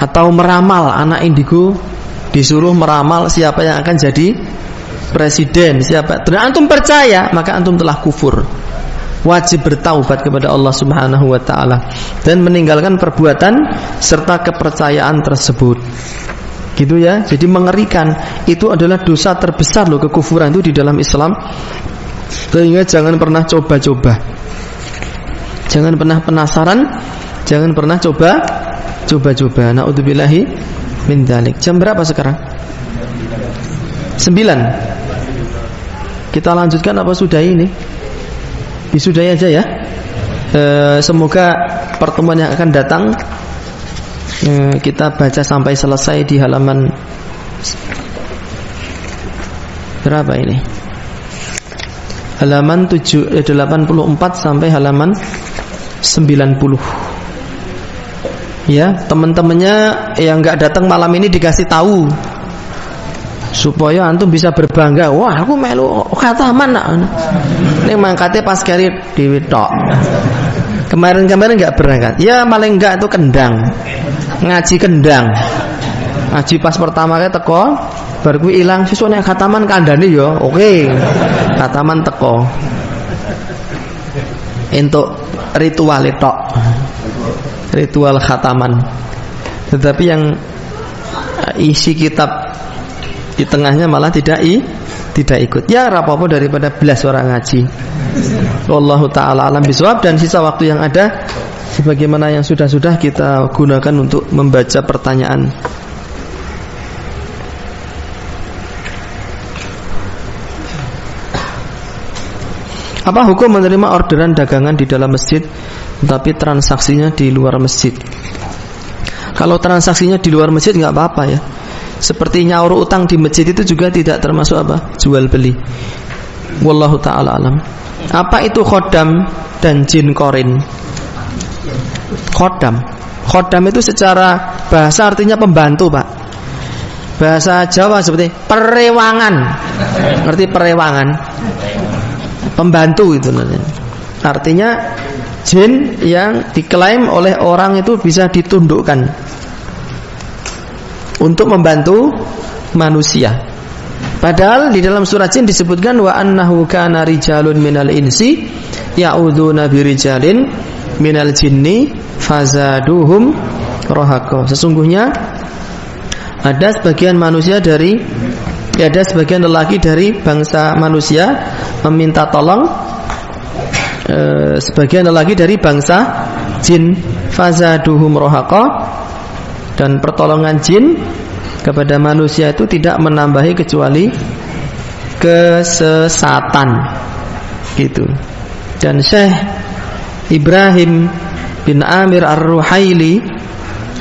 Atau meramal, anak indigo disuruh meramal siapa yang akan jadi presiden, siapa. Dan antum percaya, maka antum telah kufur. Wajib bertaubat kepada Allah Subhanahu wa taala dan meninggalkan perbuatan serta kepercayaan tersebut. Gitu ya. Jadi mengerikan. Itu adalah dosa terbesar loh, kekufuran itu di dalam Islam. Sehingga jangan pernah coba-coba, jangan pernah penasaran, jangan pernah coba-coba. Na'udzubillahi min dzalik. Jam berapa sekarang? 9. Kita lanjutkan apa sudah ini? Disudahi aja ya. Semoga pertemuan yang akan datang kita baca sampai selesai di halaman berapa ini? Halaman 84 sampai halaman 90. Ya, teman-temannya yang enggak datang malam ini dikasih tahu supaya antum bisa berbangga. Wah, aku melu khataman nak. Ning mangkate pas kari dhewe tok. Kemarin-kemarin enggak berangkat. Ya, paling enggak itu kendang. Ngaji kendang. Ngaji pas pertama kali teko, bar kuwi ilang sesuk nek khataman kandhane ya. Oke. Khataman teko. Entuk ritual tok. Ritual khataman. Tetapi yang isi kitab di tengahnya malah tidak ikut. Ya rapopo daripada belas orang ngaji. Wallahu taala alam bisawab. Dan sisa waktu yang ada sebagaimana yang sudah kita gunakan untuk membaca pertanyaan. Apa hukum menerima orderan dagangan di dalam masjid tapi transaksinya di luar masjid? Kalau transaksinya di luar masjid nggak apa-apa ya. Seperti nyaur utang di masjid itu juga tidak termasuk apa? Jual beli. Wallahu ta'ala alam. Apa itu khodam dan jin korin? Khodam itu secara bahasa artinya pembantu, Pak. Bahasa Jawa seperti perewangan. Ngerti perewangan? Pembantu itu namanya. Artinya jin yang diklaim oleh orang itu bisa ditundukkan untuk membantu manusia. Padahal di dalam surah jin disebutkan wa annahu kana rijalun minal insi ya'udzuna birijalin minal jinni fazaduhum rahaqa. Sesungguhnya ada sebagian lelaki dari bangsa manusia meminta tolong sebagian lelaki dari bangsa jin, fazaduhum rahaqa, dan pertolongan jin kepada manusia itu tidak menambahi kecuali kesesatan gitu. Dan Syekh Ibrahim bin Amir Ar-Ruhaili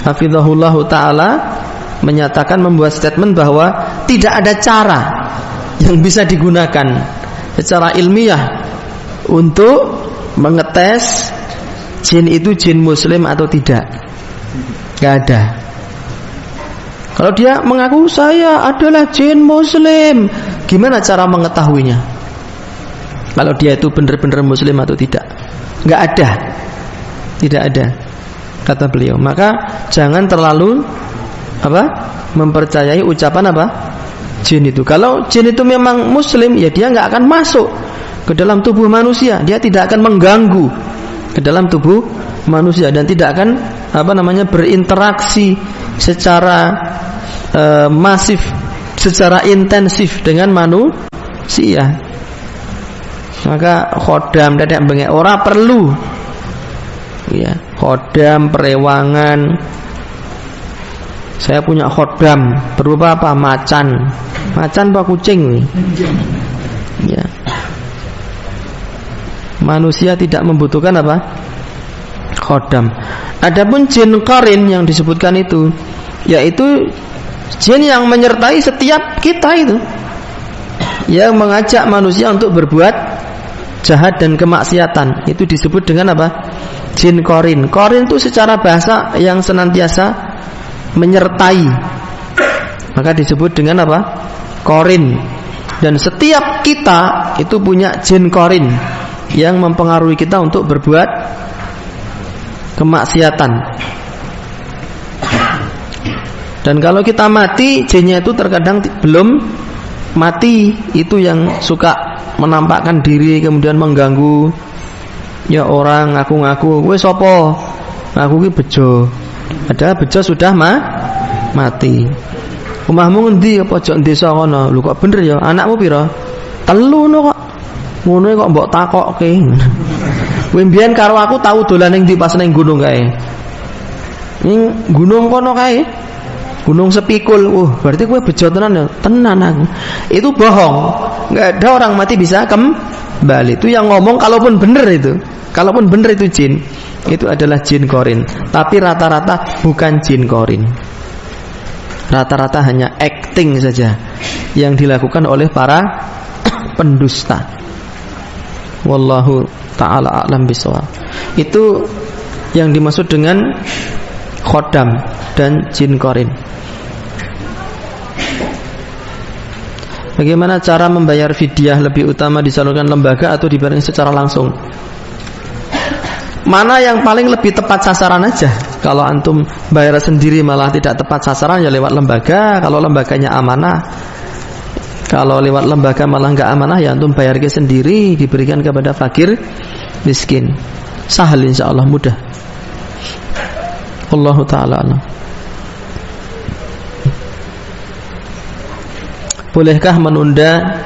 hafizahullahu taala menyatakan, membuat statement bahwa tidak ada cara yang bisa digunakan secara ilmiah untuk mengetes jin itu jin muslim atau tidak. Gak ada. Kalau dia mengaku saya adalah jin muslim, gimana cara mengetahuinya? Kalau dia itu benar-benar muslim atau tidak? Gak ada. Tidak ada, kata beliau. Maka jangan terlalu mempercayai ucapan jin itu. Kalau jin itu memang muslim, ya dia nggak akan masuk ke dalam tubuh manusia. Dia tidak akan mengganggu ke dalam tubuh manusia dan tidak akan berinteraksi secara masif, secara intensif dengan manusia. Maka khodam dadek bengek ora perlu. Ya, khodam perewangan. Saya punya khodam berupa apa? Macan apa kucing? Ya. Manusia tidak membutuhkan khodam. Adapun jin qarin yang disebutkan itu, yaitu jin yang menyertai setiap kita itu, yang mengajak manusia untuk berbuat jahat dan kemaksiatan. Itu disebut dengan jin qarin. Qarin itu secara bahasa yang senantiasa menyertai, maka disebut dengan qarin. Dan setiap kita itu punya jin qarin yang mempengaruhi kita untuk berbuat kemaksiatan. Dan kalau kita mati, jinnya itu terkadang belum mati, itu yang suka menampakkan diri kemudian mengganggu ya orang, ngaku-ngaku kowe sapa? Ngaku ki bejo. Padahal bejo sudah mati. Omahmu ngendi? Pojok desa kono. Lho kok bener ya? Anakmu pira? 3 no kok. Ngono kok mbok takokke. Kowe mbiyen karo aku tau dolan ning ndi pas ning gunung kae. Ning gunung kono kae. Gunung Sepikul. Berarti kowe bejo tenan ya? Tenan aku. Itu bohong. Enggak ada orang mati bisa kembali. Itu yang ngomong kalaupun bener itu. Kalaupun bener itu jin, itu adalah jin qarin. Tapi rata-rata bukan jin qarin. Rata-rata hanya acting saja yang dilakukan oleh para pendusta. Wallahu ta'ala a'lam bishawab. Itu yang dimaksud dengan khodam dan jin qarin. Bagaimana cara membayar fidyah? Lebih utama disalurkan lembaga atau dibayar secara langsung? Mana yang paling lebih tepat sasaran aja. Kalau antum bayar sendiri malah tidak tepat sasaran, ya lewat lembaga. Kalau lembaganya amanah. Kalau lewat lembaga malah nggak amanah, ya antum bayar ke sendiri, diberikan kepada fakir miskin. Sahal insyaallah, mudah. Wallahu ta'ala alam. Bolehkah menunda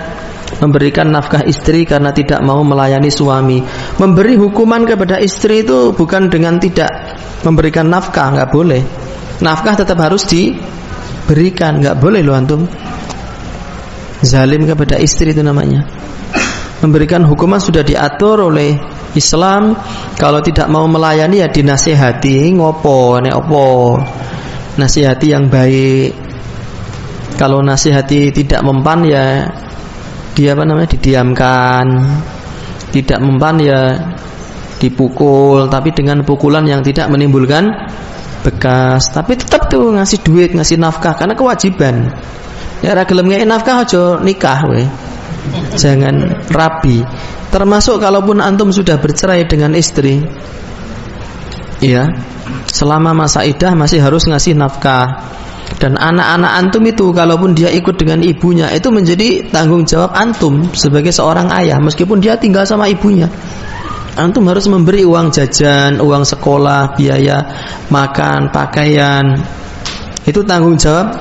memberikan nafkah istri karena tidak mau melayani suami? Memberi hukuman kepada istri itu bukan dengan tidak memberikan nafkah, nggak boleh. Nafkah tetap harus diberikan, nggak boleh loh antum zalim kepada istri, itu namanya. Memberikan hukuman sudah diatur oleh Islam. Kalau tidak mau melayani ya dinasihati, ngopo nek opo, nasihati yang baik. Kalau nasihati tidak mempan ya dia didiamkan. Tidak mempan ya dipukul, tapi dengan pukulan yang tidak menimbulkan bekas. Tapi tetap itu ngasih duit, ngasih nafkah karena kewajiban. Ya ra gelem ngeki nafkah aja nikah we. Jangan rabi. Termasuk kalaupun antum sudah bercerai dengan istri, ya, selama masa iddah masih harus ngasih nafkah. Dan anak-anak antum itu kalaupun dia ikut dengan ibunya, itu menjadi tanggung jawab antum sebagai seorang ayah, meskipun dia tinggal sama ibunya. Antum harus memberi uang jajan, uang sekolah, biaya makan, pakaian. Itu tanggung jawab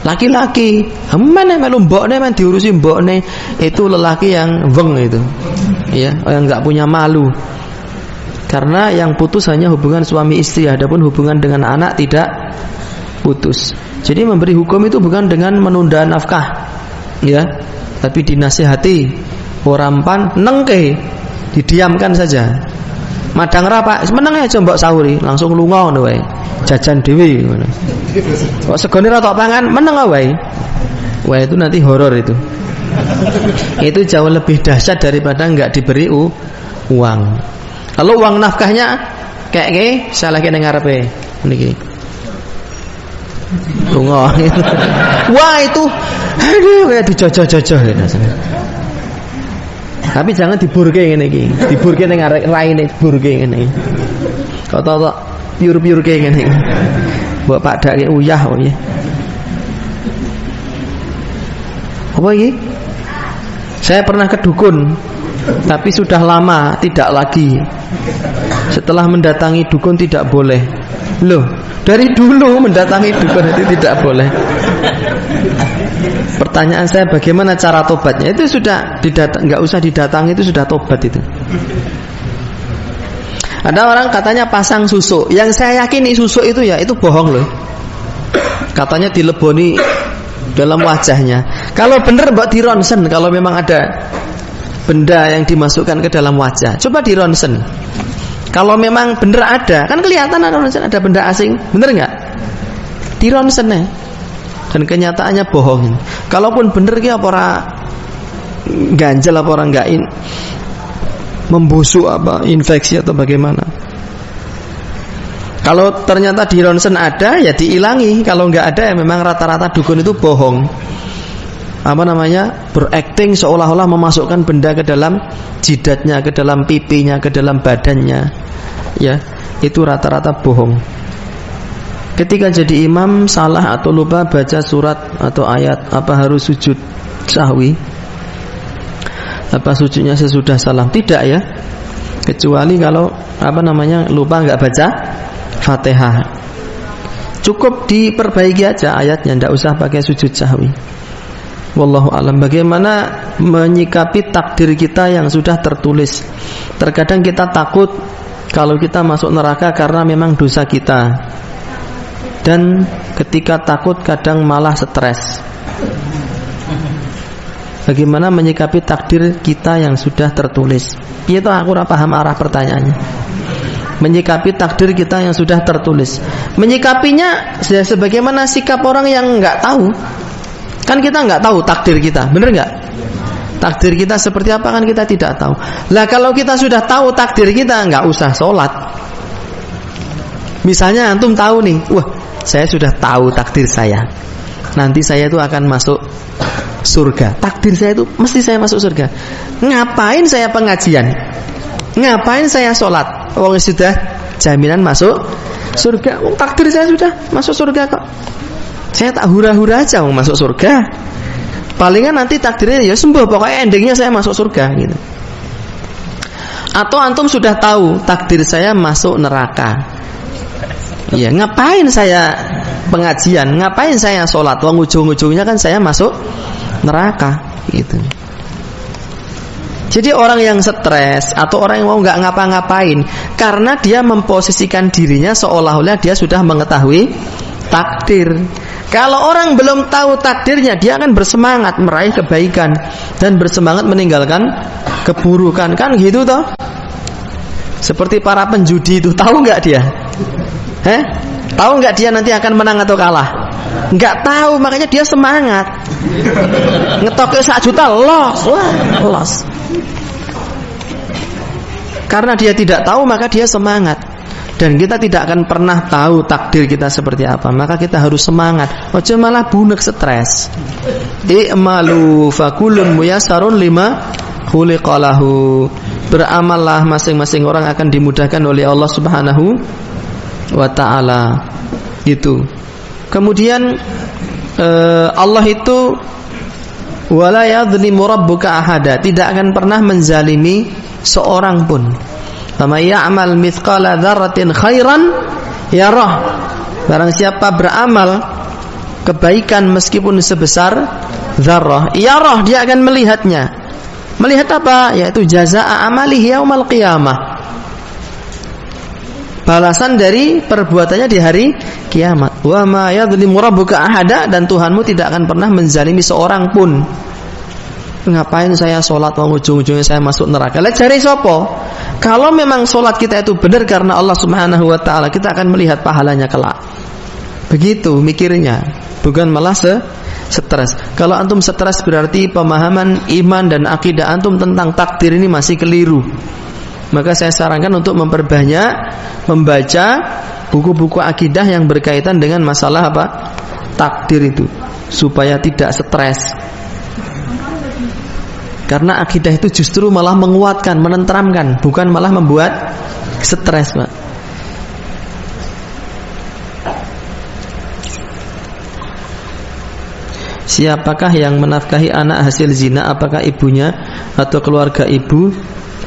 laki-laki. Mana melu mbokne men diurusi mbokne, itu lelaki yang weng itu. Ya, yang enggak punya malu. Karena yang putus hanya hubungan suami istri, adapun hubungan dengan anak tidak putus. Jadi memberi hukum itu bukan dengan menunda nafkah, ya, tapi dinasihati. Orang pan nengke, didiamkan saja. Madang rapa, meneng aja mbok sahuri, langsung lunga ngono wae. Jajan dhewe ngono. Kok segone ra tok pangan, meneng wae. Wah, itu nanti horor itu. Itu jauh lebih dahsyat daripada enggak diberi uang. Kalau uang nafkahnya kayak salah kene ngarepe niki. Lunga gitu. Wah, itu aduh kayak dijojo-jojo gitu. Tapi jangan diburke ngene iki. Diburke ning arek raine burke ngene iki. Kok tok piur-piurke ngene iki. Mbok padake uyah kok ya. Apa iki? Saya pernah ke dukun, tapi sudah lama tidak lagi. Setelah mendatangi dukun tidak boleh. Loh, dari dulu mendatangi dukun itu tidak boleh. Pertanyaan saya, bagaimana cara tobatnya? Itu sudah nggak usah didatangi, itu sudah tobat itu. Ada orang katanya pasang susuk. Yang saya yakini susuk itu ya itu bohong loh. Katanya dileboni dalam wajahnya. Kalau benar mbak di ronsen, kalau memang ada benda yang dimasukkan ke dalam wajah, coba di ronsen. Kalau memang benar ada, kan kelihatan ada benda asing, bener nggak? Di ronsen ya. Dan kenyataannya bohong. Kalaupun bener ki apa ora ganjel apa ora enggak membusuk apa infeksi atau bagaimana? Kalau ternyata di ronsen ada ya diilangi. Kalau enggak ada ya memang rata-rata dukun itu bohong. Apa namanya? Berakting seolah-olah memasukkan benda ke dalam jidatnya, ke dalam pipinya, ke dalam badannya. Ya, itu rata-rata bohong. Ketika jadi imam salah atau lupa baca surat atau ayat, apa harus sujud sahwi? Apa sujudnya sesudah salam? Tidak ya. Kecuali kalau apa namanya lupa enggak baca Fatihah. Cukup diperbaiki aja ayatnya, enggak usah pakai sujud sahwi. Wallahu alam. Bagaimana menyikapi takdir kita yang sudah tertulis? Terkadang kita takut kalau kita masuk neraka karena memang dosa kita. Dan ketika takut kadang malah stres. Bagaimana menyikapi takdir kita yang sudah tertulis? Itu aku ora paham arah pertanyaannya. Menyikapi takdir kita yang sudah tertulis. Menyikapinya sebagaimana sikap orang yang enggak tahu. Kan kita enggak tahu takdir kita, bener enggak? Takdir kita seperti apa kan kita tidak tahu. Lah kalau kita sudah tahu takdir kita, enggak usah sholat. Misalnya antum tahu nih, wah saya sudah tahu takdir saya, nanti saya itu akan masuk surga. Takdir saya itu mesti saya masuk surga. Ngapain saya pengajian? Ngapain saya sholat? Wong sudah jaminan masuk surga. Takdir saya sudah masuk surga kok. Saya tak hura-hura aja mau masuk surga. Palingan nanti takdirnya ya sembuh, pokoknya endingnya saya masuk surga gitu. Atau antum sudah tahu takdir saya masuk neraka. Ya ngapain saya pengajian? Ngapain saya sholat? Wong ujung-ujungnya kan saya masuk neraka gitu. Jadi orang yang stres atau orang yang mau nggak ngapa-ngapain karena dia memposisikan dirinya seolah-olah dia sudah mengetahui takdir. Kalau orang belum tahu takdirnya, dia akan bersemangat meraih kebaikan dan bersemangat meninggalkan keburukan, kan gitu toh? Seperti para penjudi itu, tahu nggak dia? Tahu nggak dia nanti akan menang atau kalah? Nggak tahu, makanya dia semangat. Ngetoknya 1 juta, los. Karena dia tidak tahu, maka dia semangat. dan kita tidak akan pernah tahu takdir kita seperti apa. Maka kita harus semangat, ojo malah bunek stres. I'malu fakullun muyassarun lima khuliqalahu. Beramallah, masing-masing orang akan dimudahkan oleh Allah Subhanahu wa ta'ala. Itu. Kemudian Allah itu wala yadhlimu rabbuka ahada, tidak akan pernah menzalimi seorang pun. Faman ya'mal mithqala dzarratin khairan yarah. Barang siapa beramal kebaikan meskipun sebesar dzarrah, yarah, dia akan melihatnya. Melihat apa? Yaitu jazaa amalihi yaumal qiyamah. Balasan dari perbuatannya di hari kiamat. Wa ma yadhlimu rabbuka ahada, dan Tuhanmu tidak akan pernah menzalimi seorang pun. Ngapain saya sholat mau ujung-ujungnya saya masuk neraka? Lah cari sopo? Kalau memang sholat kita itu benar karena Allah Subhanahu wa ta'ala, kita akan melihat pahalanya kelak. Begitu mikirnya, bukan malah stres. Kalau antum stres berarti pemahaman iman dan akidah antum tentang takdir ini masih keliru. Maka saya sarankan untuk memperbanyak membaca buku-buku akidah yang berkaitan dengan masalah apa? Takdir itu, supaya tidak stres. Karena akidah itu justru malah menguatkan, menenteramkan, bukan malah membuat stres, Pak. Siapakah yang menafkahi anak hasil zina? Apakah ibunya atau keluarga ibu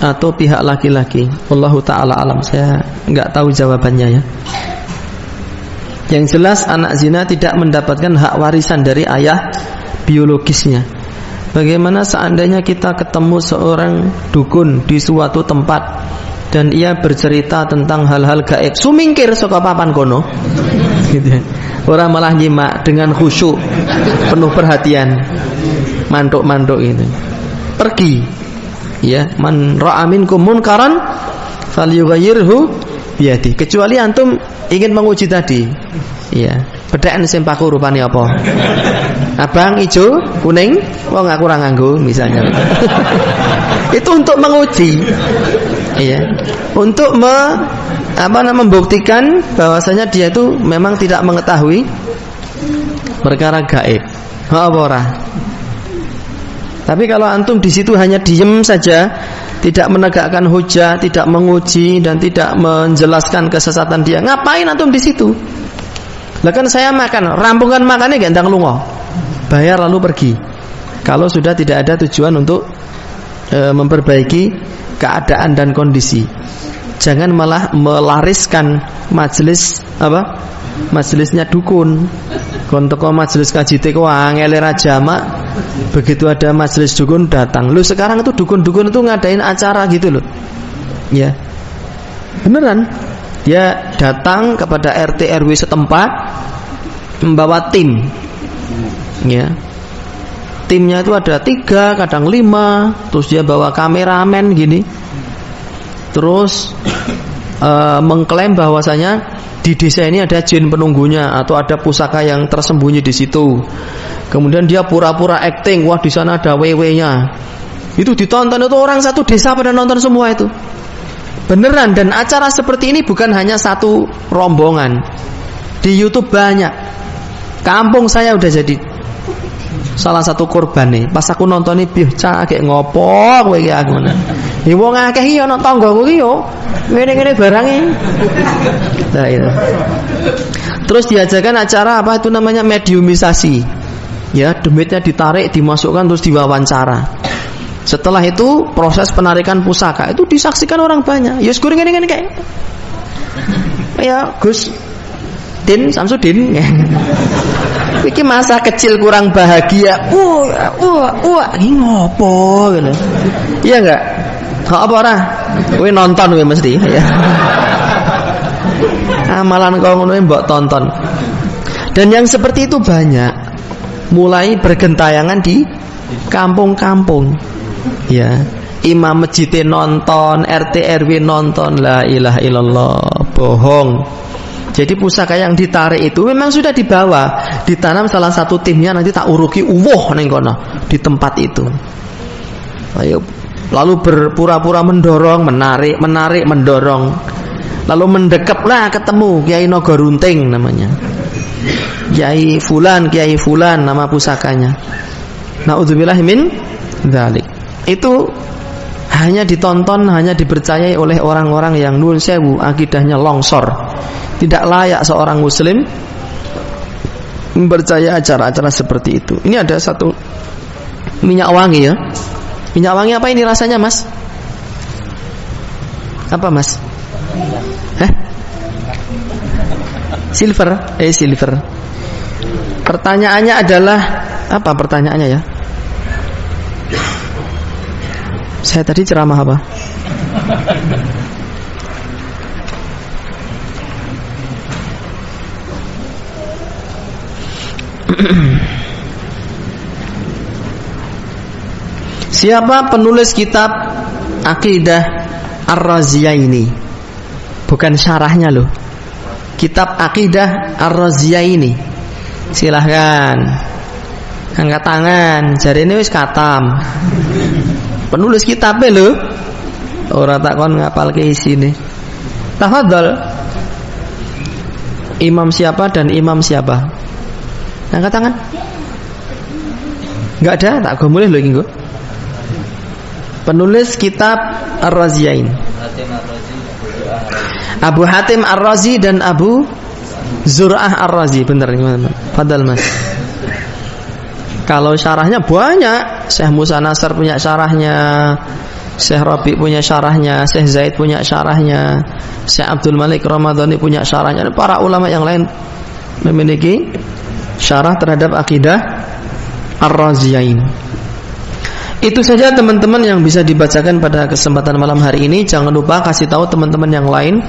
atau pihak laki-laki? Wallahu ta'ala alam. Saya enggak tahu jawabannya ya. Yang jelas anak zina tidak mendapatkan hak warisan dari ayah biologisnya. Bagaimana seandainya kita ketemu seorang dukun di suatu tempat dan ia bercerita tentang hal-hal gaib, sumingkir saka papan kono gitu. Orang malah nyimak dengan khusyuk, penuh perhatian, mantuk-mantuk itu. Pergi. Ya, man ra'a minkum munkaran falyughayyirhu biyadi. Kecuali antum ingin menguji tadi. Ya, bedaan sing paku rupane apa? Abang, ijo, kuning, wong aku ora nganggo misalnya. Itu untuk menguji. Iya. Untuk membuktikan bahwasanya dia itu memang tidak mengetahui perkara gaib. Apa ora? Tapi kalau antum di situ hanya diem saja, tidak menegakkan hujah, tidak menguji dan tidak menjelaskan kesesatan dia, ngapain antum di situ? Lah kan saya makan, rampungan makannya gendang lungo. Bayar lalu pergi. Kalau sudah tidak ada tujuan untuk memperbaiki keadaan dan kondisi. Jangan malah melariskan majelis apa? Majelisnya dukun. Kon teko majelis kaji teko angel ra jamak. Begitu ada majelis dukun datang. Lu sekarang itu dukun-dukun itu ngadain acara gitu loh. Ya. Beneran. Dia datang kepada RT RW setempat membawa tim. Ya. Timnya itu ada 3, kadang 5. Terus dia bawa kameramen gini. Terus mengklaim bahwasanya di desa ini ada jin penunggunya atau ada pusaka yang tersembunyi di situ. Kemudian dia pura-pura acting, wah di sana ada wewe-nya. Itu ditonton, itu orang satu desa pada nonton semua itu. Beneran, dan acara seperti ini bukan hanya satu rombongan. Di YouTube banyak. Kampung saya udah jadi salah satu korban nih. Pas aku nonton ini, bih cah kayak ngopo kowe iki aku. Ya wong akeh iki ana tanggaku iki yo. Ngene-ngene barange. Nah, itu. Terus diajarkan acara apa itu namanya mediumisasi. Ya, demitnya ditarik, dimasukkan terus diwawancara. Setelah itu proses penarikan pusaka itu disaksikan orang banyak. Ya sekuring ngene-ngene kayak. Ya, Gus Din Samsudin. Iki masa kecil kurang bahagia. Ini ngopo gitu. Iya enggak? Kok apa ora? Kowe nonton kowe mesti ya. Amalan kau ngono mbok tonton. Dan yang seperti itu banyak. Mulai bergentayangan di kampung-kampung. Ya. Imam masjid nonton, RT RW nonton, la ilaha illallah, bohong. Jadi pusaka yang ditarik itu memang sudah dibawa, ditanam salah satu timnya, nanti tak uruki ning kono di tempat itu. Ayo, lalu berpura-pura mendorong, menarik, mendorong. Lalu mendekaplah ketemu Kiai Nogorunting namanya. Kiai Fulan nama pusakanya. Na'udzubillah min dzalik. Itu hanya ditonton, hanya dipercayai oleh orang-orang yang nuwun sewu akidahnya longsor. Tidak layak seorang muslim mempercayai acara-acara seperti itu. Ini ada satu minyak wangi ya. Minyak wangi apa ini rasanya, Mas? Apa, Mas? Silver. Silver. Pertanyaannya adalah apa pertanyaannya ya? Saya tadi ceramah apa? Siapa penulis kitab Aqidah Ar-Raziyaini? Bukan syarahnya loh. Kitab Aqidah Ar-Raziyaini. Silahkan angkat tangan. Jari ini wis katam. Penulis kitabnya loh. Ora takon ngapalke isine. Tafadhol. Imam siapa dan imam siapa? Angkat tangan. Enggak ada, tak gomulih lho iki nggo. Penulis kitab Ar-Raziyain. Abu Hatim Ar-Razi dan Abu Zur'ah Ar-Razi. Bener gimana? Fadal Mas. Kalau syarahnya banyak. Syekh Musa Nasr punya syarahnya, Syekh Rabi punya syarahnya, Syekh Zaid punya syarahnya, Syekh Abdul Malik Ramadhani punya syarahnya. Para ulama yang lain memiliki syarah terhadap akidah Ar-Raziyain. Itu saja teman-teman yang bisa dibacakan pada kesempatan malam hari ini. Jangan lupa kasih tahu teman-teman yang lain.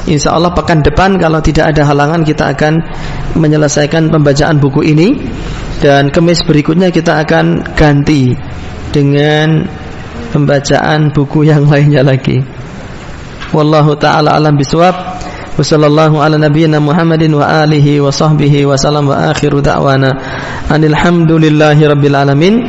Insya Allah pekan depan kalau tidak ada halangan kita akan menyelesaikan pembacaan buku ini. Dan Kamis berikutnya kita akan ganti dengan pembacaan buku yang lainnya lagi. Wallahu ta'ala alam bisawab. Wa sallallahu ala nabiyyina Muhammadin wa alihi wa sahbihi wa sallam wa akhiru da'wana anil hamdulillahi rabbil alamin.